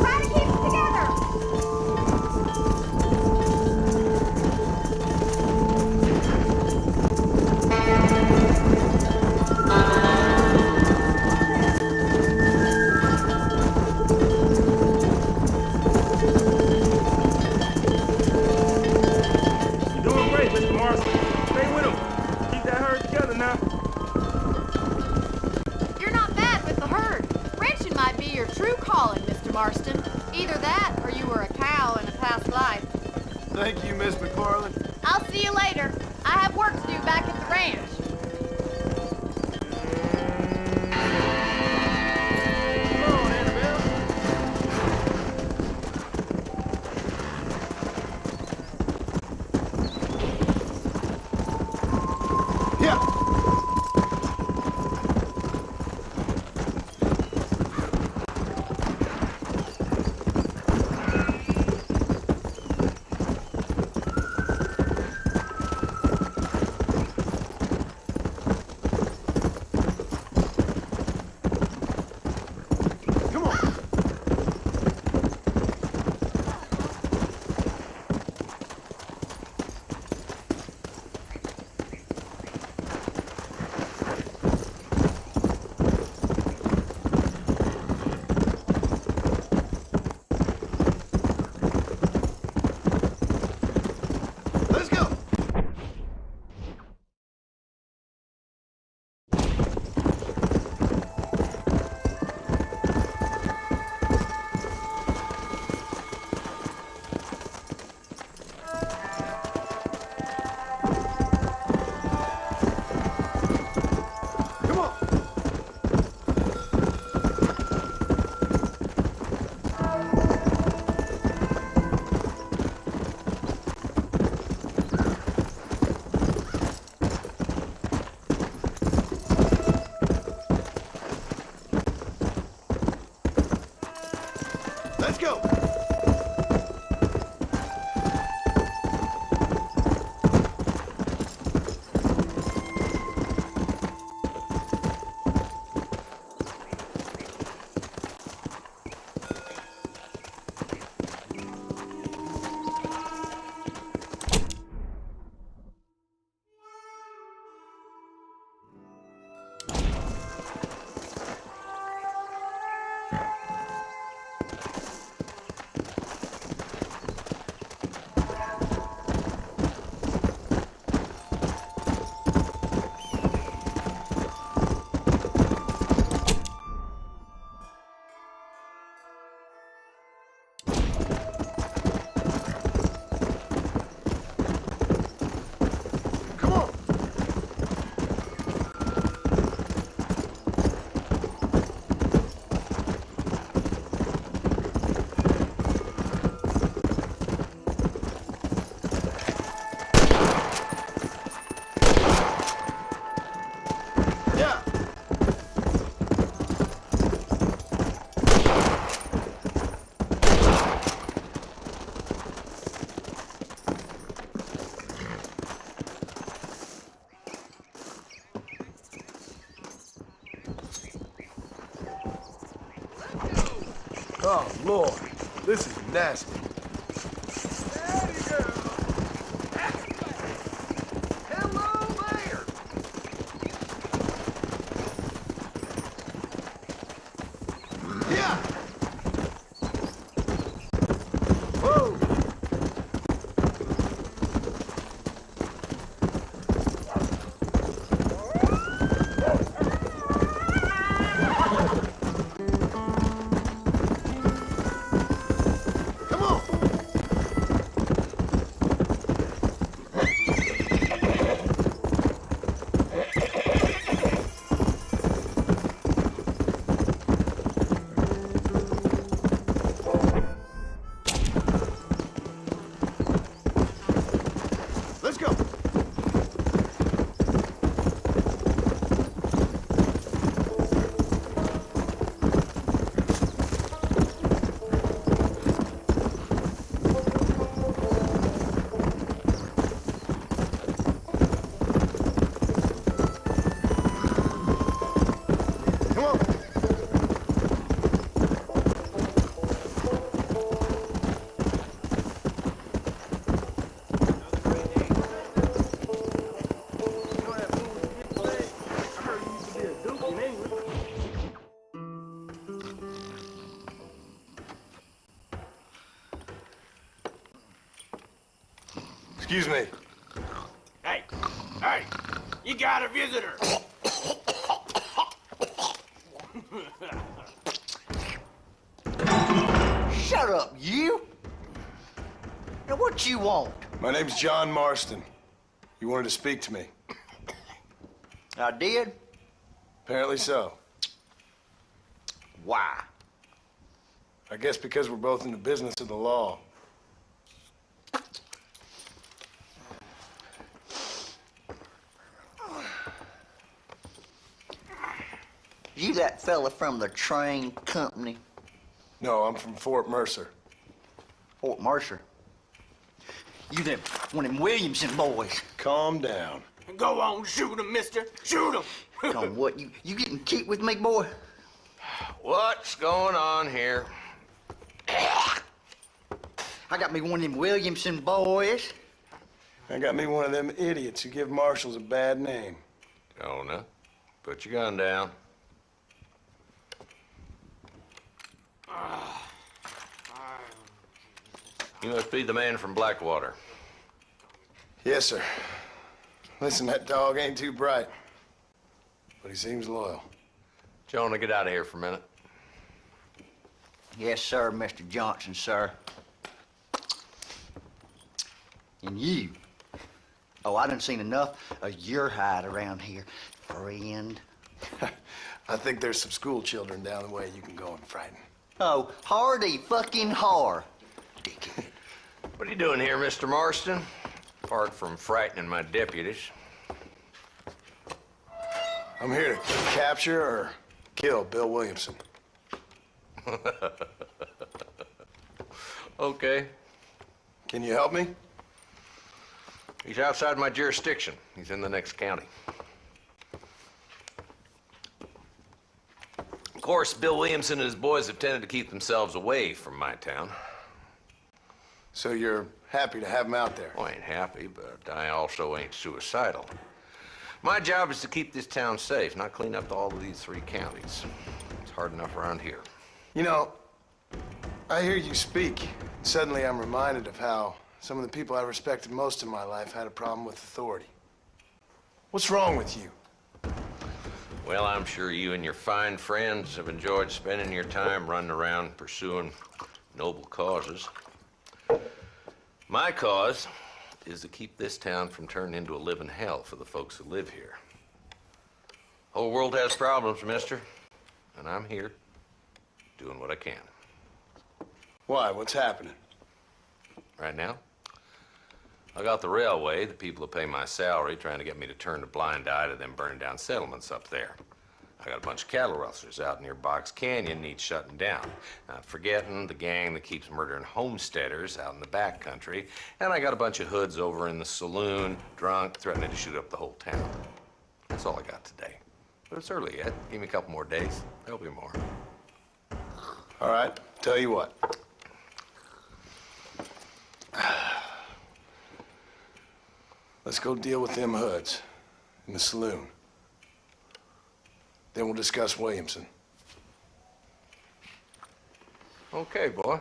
Try to keep it together. You're doing great, Mr. Marston. Stay with him. Keep that herd together now. You're not bad with the herd. Ranching might be your true calling, Mr. Marston. Either that or you were a cow in a past life. Thank you, Miss McFarland. I'll see you later. I have work to do back at the ranch. Come on, Annabelle. Yeah! Come on! Let's go! Come on! Let's go! Oh, Lord. This is nasty. Hello there. Yeah! Whoa! Come on! Let's go. Come on. Excuse me. Hey, hey, you got a visitor. Shut up, you! Now, what you want? My name's John Marston. You wanted to speak to me. I did? Apparently so. Why? I guess because we're both in the business of the law. You that fella from the train company? No, I'm from Fort Mercer. Fort Mercer? You them, one of them Williamson boys. Calm down. Go on, shoot him, mister. Shoot him. On what, you getting cute with me, boy? What's going on here? I got me one of them Williamson boys. I got me one of them idiots who give marshals a bad name. Jonah, put your gun down. You must be the man from Blackwater. Yes, sir. Listen, that dog ain't too bright, but he seems loyal. Jonah, get out of here for a minute. Yes, sir, Mr. Johnson, sir. And you. Oh, I done seen enough of your hide around here, friend. I think there's some school children down the way you can go and frighten. Oh, hardy fucking har. What are you doing here, Mr. Marston? Apart from frightening my deputies. I'm here to capture or kill Bill Williamson. Okay. Can you help me? He's outside my jurisdiction. He's in the next county. Of course, Bill Williamson and his boys have tended to keep themselves away from my town. So you're happy to have him out there? Well, I ain't happy, but I also ain't suicidal. My job is to keep this town safe, not clean up all of these 3 counties. It's hard enough around here. You know, I hear you speak. Suddenly I'm reminded of how some of the people I respected most in my life had a problem with authority. What's wrong with you? Well, I'm sure you and your fine friends have enjoyed spending your time running around pursuing noble causes. My cause is to keep this town from turning into a living hell for the folks who live here. Whole world has problems, mister, and I'm here doing what I can. Why? What's happening? Right now, I got the railway, the people who pay my salary, trying to get me to turn a blind eye to them burning down settlements up there. I got a bunch of cattle rustlers out near Box Canyon needs shutting down. Not forgetting the gang that keeps murdering homesteaders out in the back country. And I got a bunch of hoods over in the saloon, drunk, threatening to shoot up the whole town. That's all I got today. But it's early yet. Give me a couple more days. There'll be more. All right. Tell you what. Let's go deal with them hoods in the saloon. Then we'll discuss Williamson. Okay, boy.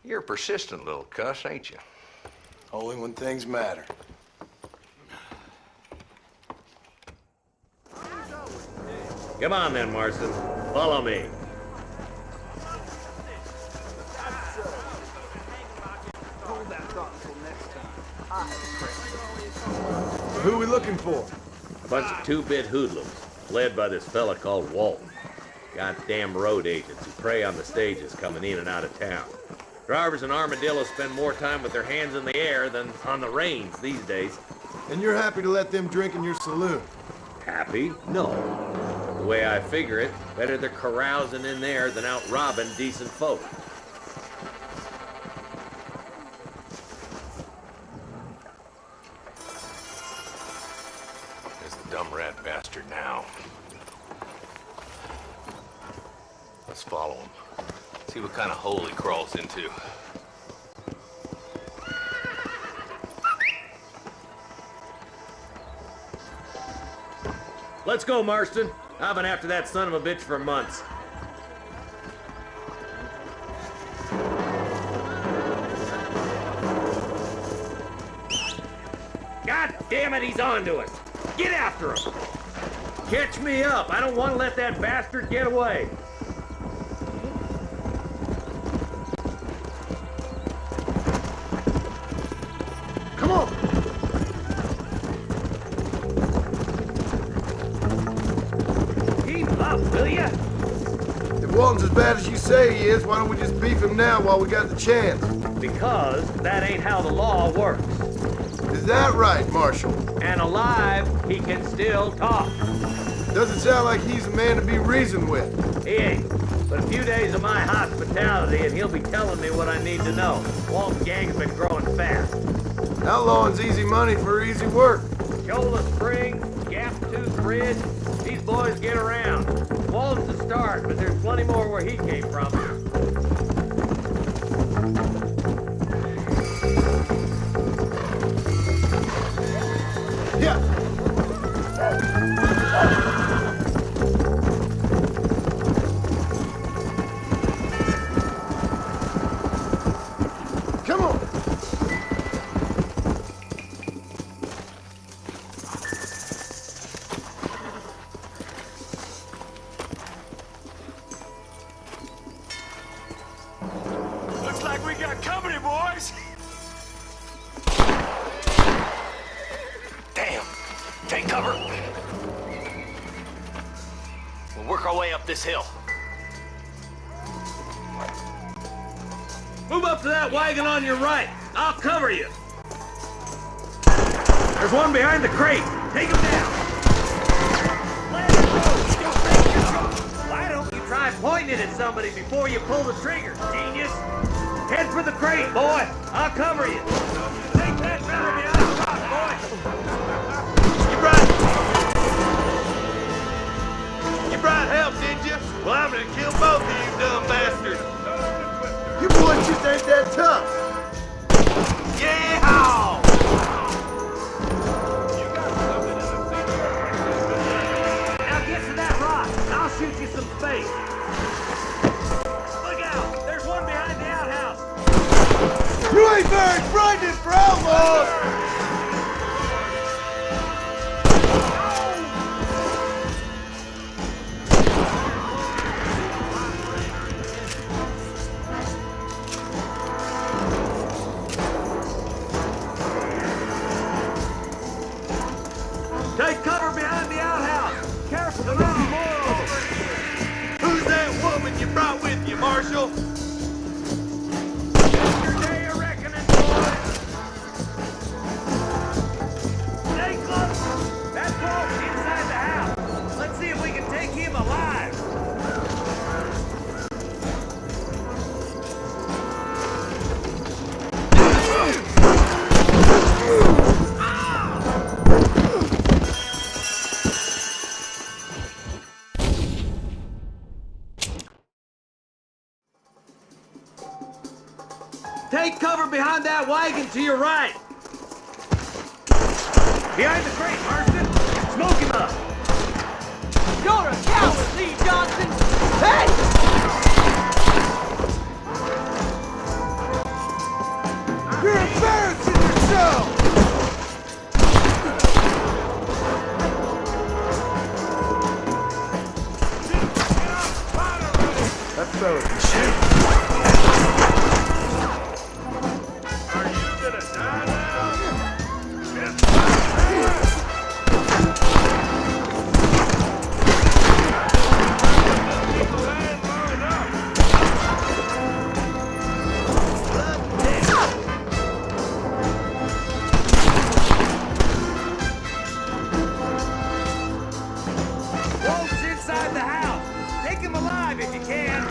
You're a persistent little cuss, ain't you? Only when things matter. Come on then, Marston. Follow me. Hold that thought until next time. Who are we looking for? A bunch of two-bit hoodlums, led by this fella called Walton. Goddamn road agents who prey on the stages coming in and out of town. Drivers in Armadillo spend more time with their hands in the air than on the reins these days. And you're happy to let them drink in your saloon? Happy? No. The way I figure it, better they're carousing in there than out robbing decent folk. There's the dumb rat bastard now. Let's follow him. See what kind of hole he crawls into. Let's go, Marston. I've been after that son of a bitch for months. God damn it, he's on to us. Get after him. Catch me up. I don't want to let that bastard get away. Come on! Keep up, will ya? If Walton's as bad as you say he is, why don't we just beef him now while we got the chance? Because that ain't how the law works. Is that right, Marshal? And alive, he can still talk. Doesn't sound like he's a man to be reasoned with. He ain't. But a few days of my hospitality and he'll be telling me what I need to know. Walton's gang's been growing fast. Outlawing's easy money for easy work. Shola Springs, Gap Tooth Bridge, these boys get around. Walton's the start, but there's plenty more where he came from. Yeah. Come on. Looks like we got company, boys. Damn. Take cover. We'll work our way up this hill. Move up to that wagon on your right. I'll cover you. There's one behind the crate. Take him down. Why don't you try pointing it at somebody before you pull the trigger, genius? Head for the crate, boy. I'll cover you. Take that fella behind the rock, boy. You brought help, did you? Well, I'm gonna kill both of you dumb bastards. You boys just ain't that tough. Yeehaw! Now get to that rock. I'll shoot you some space. Look out. There's one behind the outhouse. You ain't very frightened for outlaws! Take cover behind the outhouse. Careful, there's more over. Who's that woman you brought with you, Marshal? Your day of reckoning, boys. Take cover behind that wagon to your right. Behind the crate, Marston. Smoke him up. You're a coward, Lee Johnson! Hey! You're embarrassing yourself! That fella can shoot. Are you gonna die now? Wolf's inside the house. Take him alive if you can.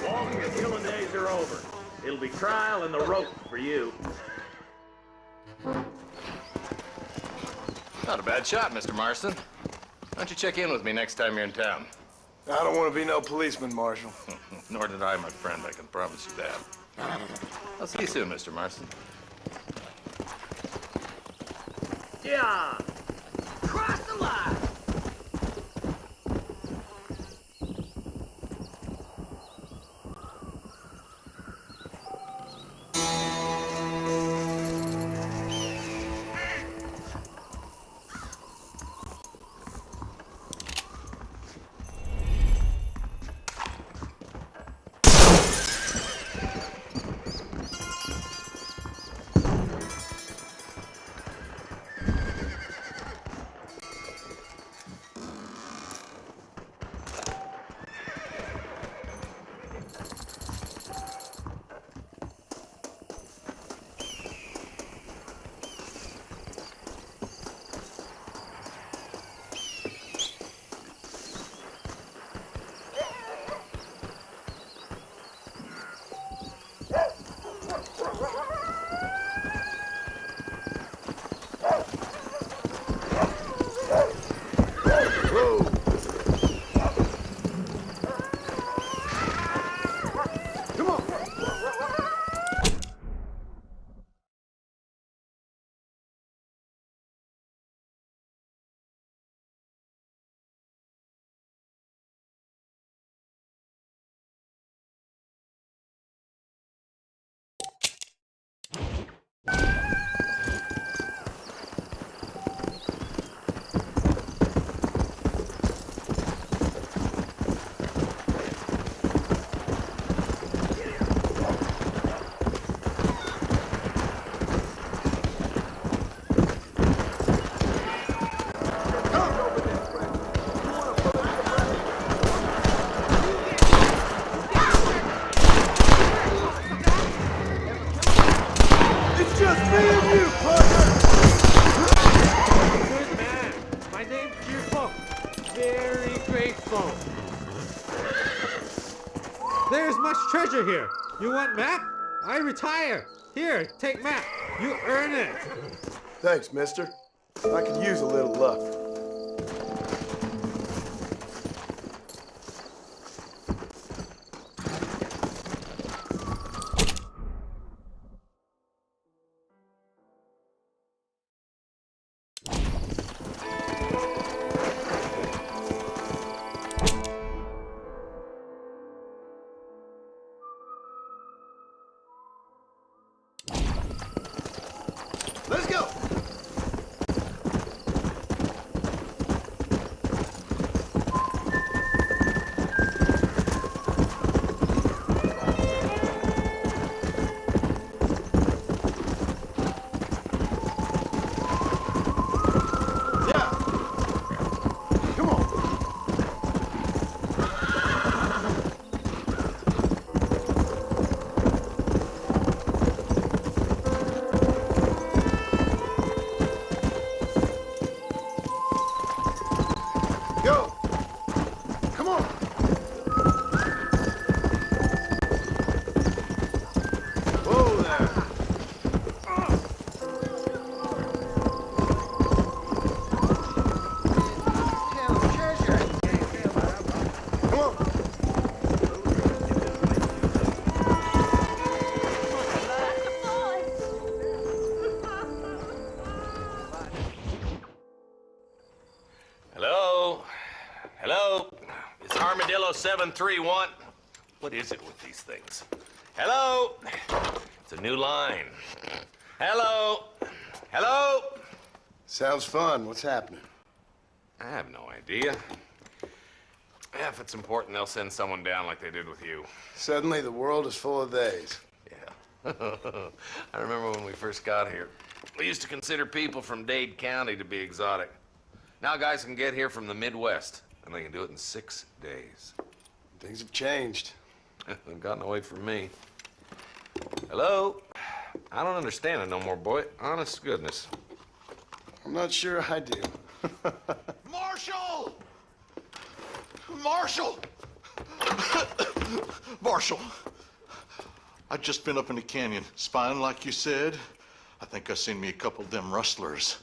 Walt, your killing days are over. It'll be trial and the rope for you. Not a bad shot, Mr. Marston. Why don't you check in with me next time you're in town? I don't want to be no policeman, Marshal. Nor did I, my friend. I can promise you that. I'll see you soon, Mr. Marston. Yeah. Cross the line! There's much treasure here. You want map? I retire. Here, take map. You earn it. Thanks, mister. I could use a little luck. Let's go! Come on. Hello? Hello? It's Armadillo 731. What is it with these things? Hello? It's a new line. Hello? Hello? Sounds fun. What's happening? I have no idea. Yeah, if it's important, they'll send someone down like they did with you. Suddenly, the world is full of theys. Yeah. I remember when we first got here. We used to consider people from Dade County to be exotic. Now guys can get here from the Midwest, and they can do it in 6 days. Things have changed. They've gotten away from me. Hello? I don't understand it no more, boy. Honest to goodness. I'm not sure I do. Marshall! Marshall! Marshall! I just been up in the canyon, spying like you said. I think I seen me a couple of them rustlers.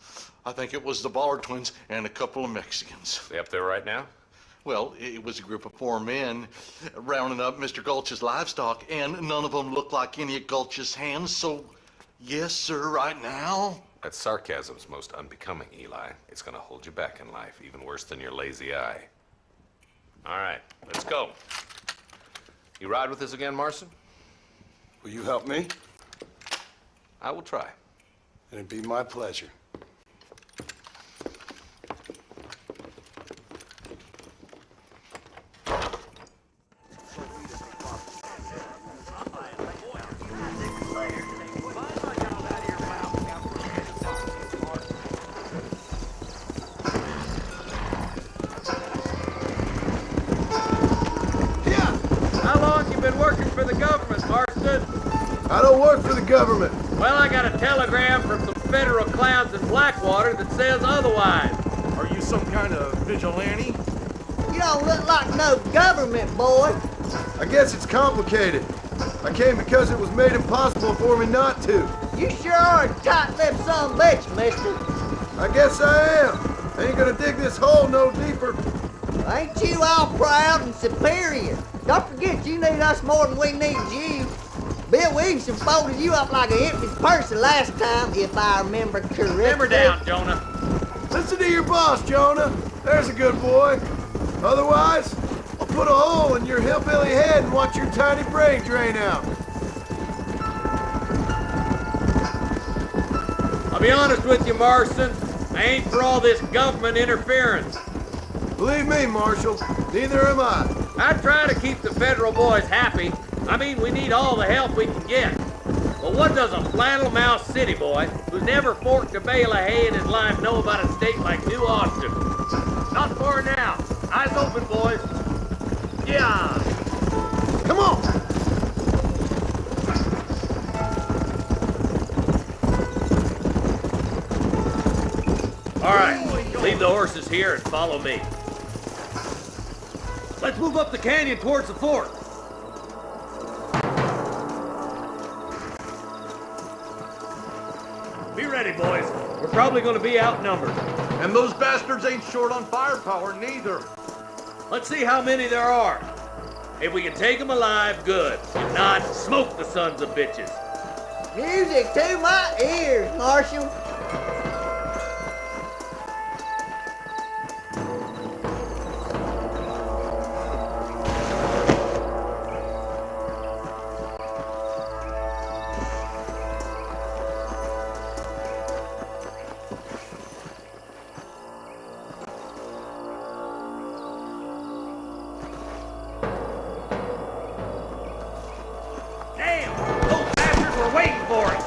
I think it was the Ballard twins and a couple of Mexicans. They up there right now? Well, it was a group of 4 men rounding up Mr. Gulch's livestock, and none of them looked like any of Gulch's hands, so yes, sir, right now. That sarcasm's most unbecoming, Eli. It's gonna hold you back in life, even worse than your lazy eye. All right, let's go. You ride with us again, Marston? Will you help me? I will try. It'd be my pleasure. How long you been working for the government, Marston? I don't work for the government. Well, I got a telegram from some federal clowns in Blackwater that says otherwise. Are you some kind of vigilante? You don't look like no government, boy. I guess it's complicated. I came because it was made impossible for me not to. You sure are a tight-lipped son of a bitch, mister. I guess I am. I ain't gonna dig this hole no deeper. Ain't you all proud and superior? Don't forget you need us more than we need you. Bill Williamson folded you up like an empty person last time, if I remember correctly. Simmer down, Jonah. Listen to your boss, Jonah. There's a good boy. Otherwise, I'll put a hole in your hillbilly head and watch your tiny brain drain out. I'll be honest with you, Marston. I ain't for all this government interference. Believe me, Marshal, neither am I. I try to keep the federal boys happy. I mean, we need all the help we can get. But what does a flannel-mouthed city boy who's never forked a bale of hay in his life know about a state like New Austin? Not far now. Eyes open, boys. Yeah. Come on. All right, leave the horses here and follow me. Let's move up the canyon towards the fort. Be ready, boys. We're probably going to be outnumbered. And those bastards ain't short on firepower, neither. Let's see how many there are. If we can take them alive, good. If not, smoke the sons of bitches. Music to my ears, Marshal. Damn! Those bastards were waiting for us!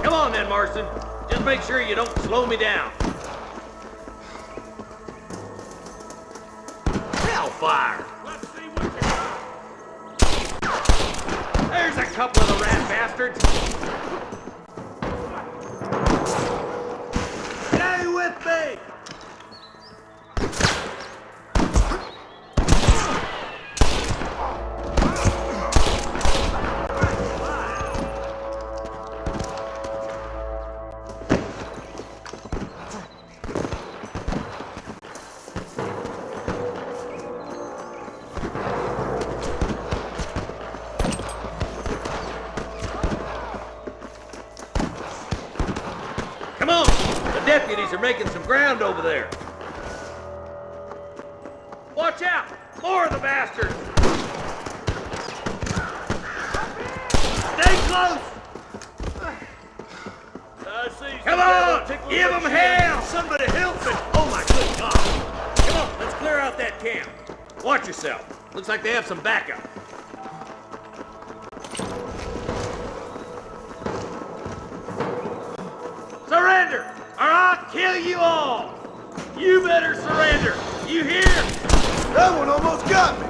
Come on then, Marston. Just make sure you don't slow me down. Hellfire! Let's see what you got. There's a couple of the rat bastards. Stay with me! Come on! The deputies are making some ground over there. Watch out! More of the bastards! Stay close! Come on! Give them hell! Somebody help me! Oh my good God! Come on, let's clear out that camp. Watch yourself. Looks like they have some backup. Surrender, or I'll kill you all! You better surrender! You hear? That one almost got me!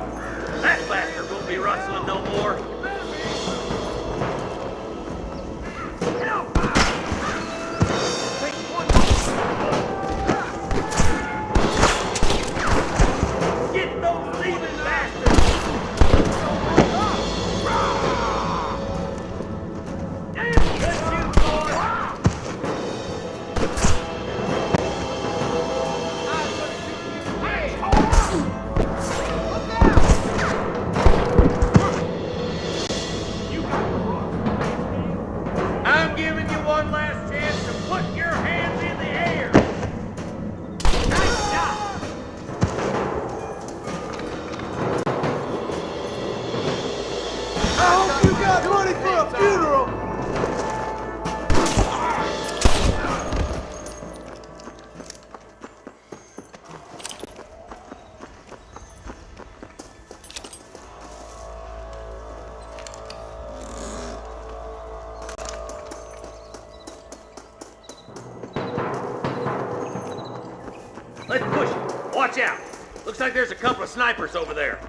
That bastard won't be rustling no more. Get those thieving bastards! Damn, good shoot, boy! I'm giving you one last chance to put your hands in the air. Nice job. I hope you got money for a funeral! Let's push it. Watch out. Looks like there's a couple of snipers over there.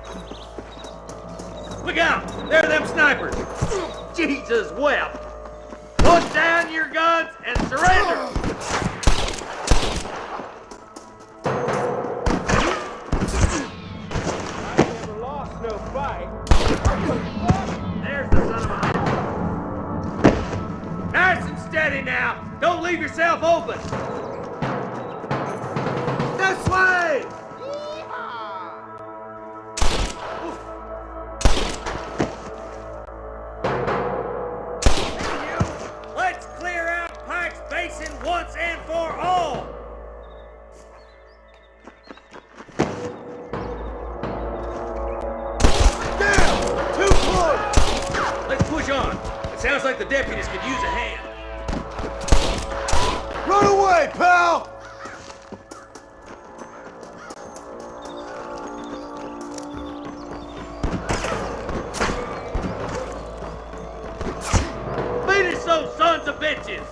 Look out! There are them snipers. Jesus wept. Put down your guns and surrender. I never lost no fight. There's the son of a... Nice and steady now. Don't leave yourself open. This way! Let's clear out Pike's Basin once and for all! Damn! Too close! Let's push on. It sounds like the deputies could use a hand. Run away, pal! Finish those sons of bitches!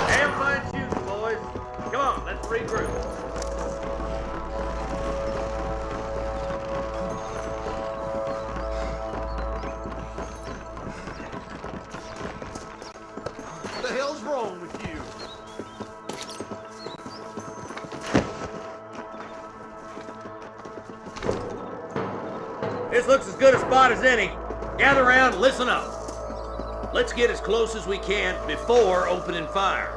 Have fun shooting, boys. Come on, let's regroup. What the hell's wrong with you? This looks as good a spot as any. Gather around and listen up. Let's get as close as we can before opening fire.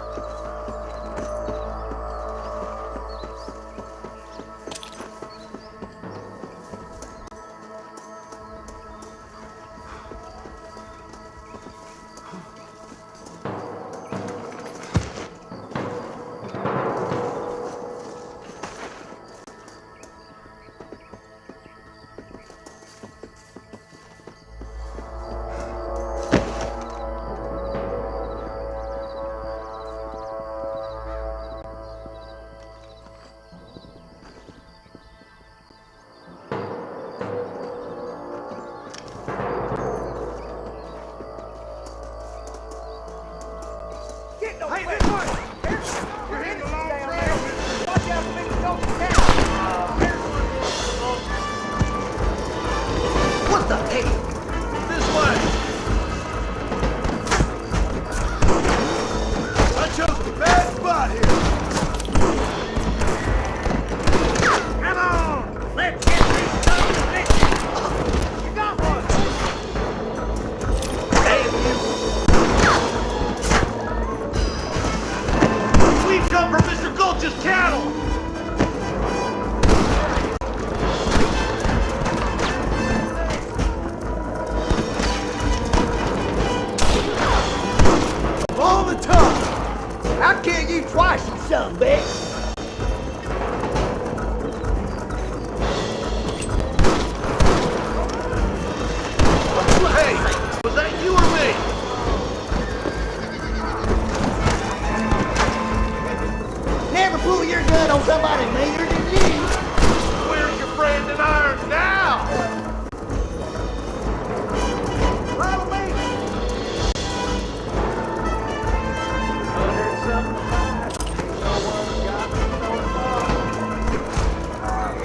battle! All the time! How can you twice, you son of a bitch? Hey, was that you or me? Never pull your gun on somebody meaner than you. Where's your friend in irons now? Follow me.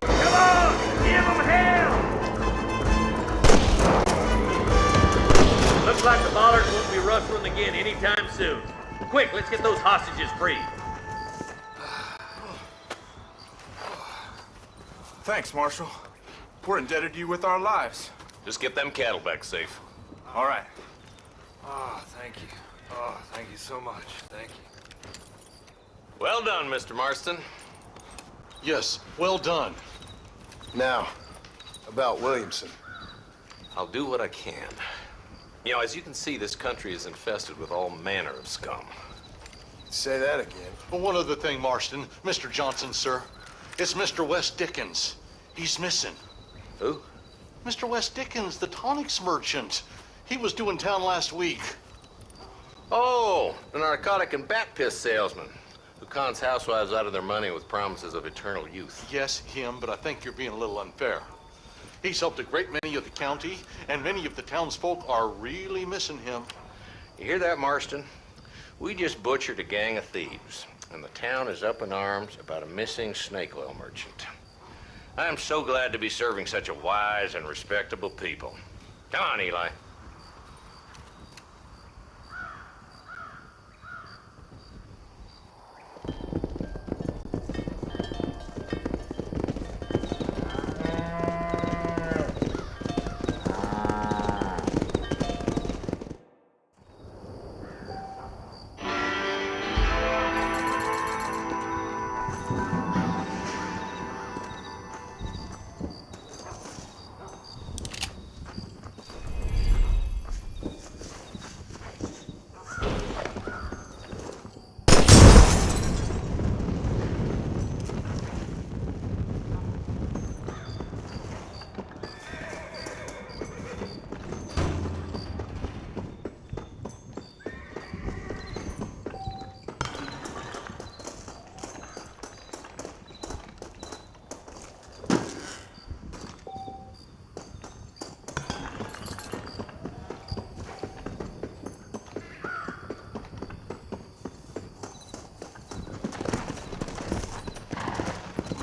Come on! Give them hell! Looks like the Bollards won't be rustling again anytime soon. Quick, let's get those hostages free. Thanks, Marshal. We're indebted to you with our lives. Just get them cattle back safe. All right. Oh, thank you. Oh, thank you so much. Thank you. Well done, Mr. Marston. Yes, well done. Now, about Williamson. I'll do what I can. You know, as you can see, this country is infested with all manner of scum. Say that again. But one other thing, Marston. Mr. Johnson, sir. It's Mr. Wes Dickens. He's missing. Who? Mr. Wes Dickens, the tonics merchant. He was due in town last week. Oh, the narcotic and bat piss salesman who cons housewives out of their money with promises of eternal youth. Yes, him, but I think you're being a little unfair. He's helped a great many of the county, and many of the townsfolk are really missing him. You hear that, Marston? We just butchered a gang of thieves, and the town is up in arms about a missing snake oil merchant. I am so glad to be serving such a wise and respectable people. Come on, Eli.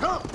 Come!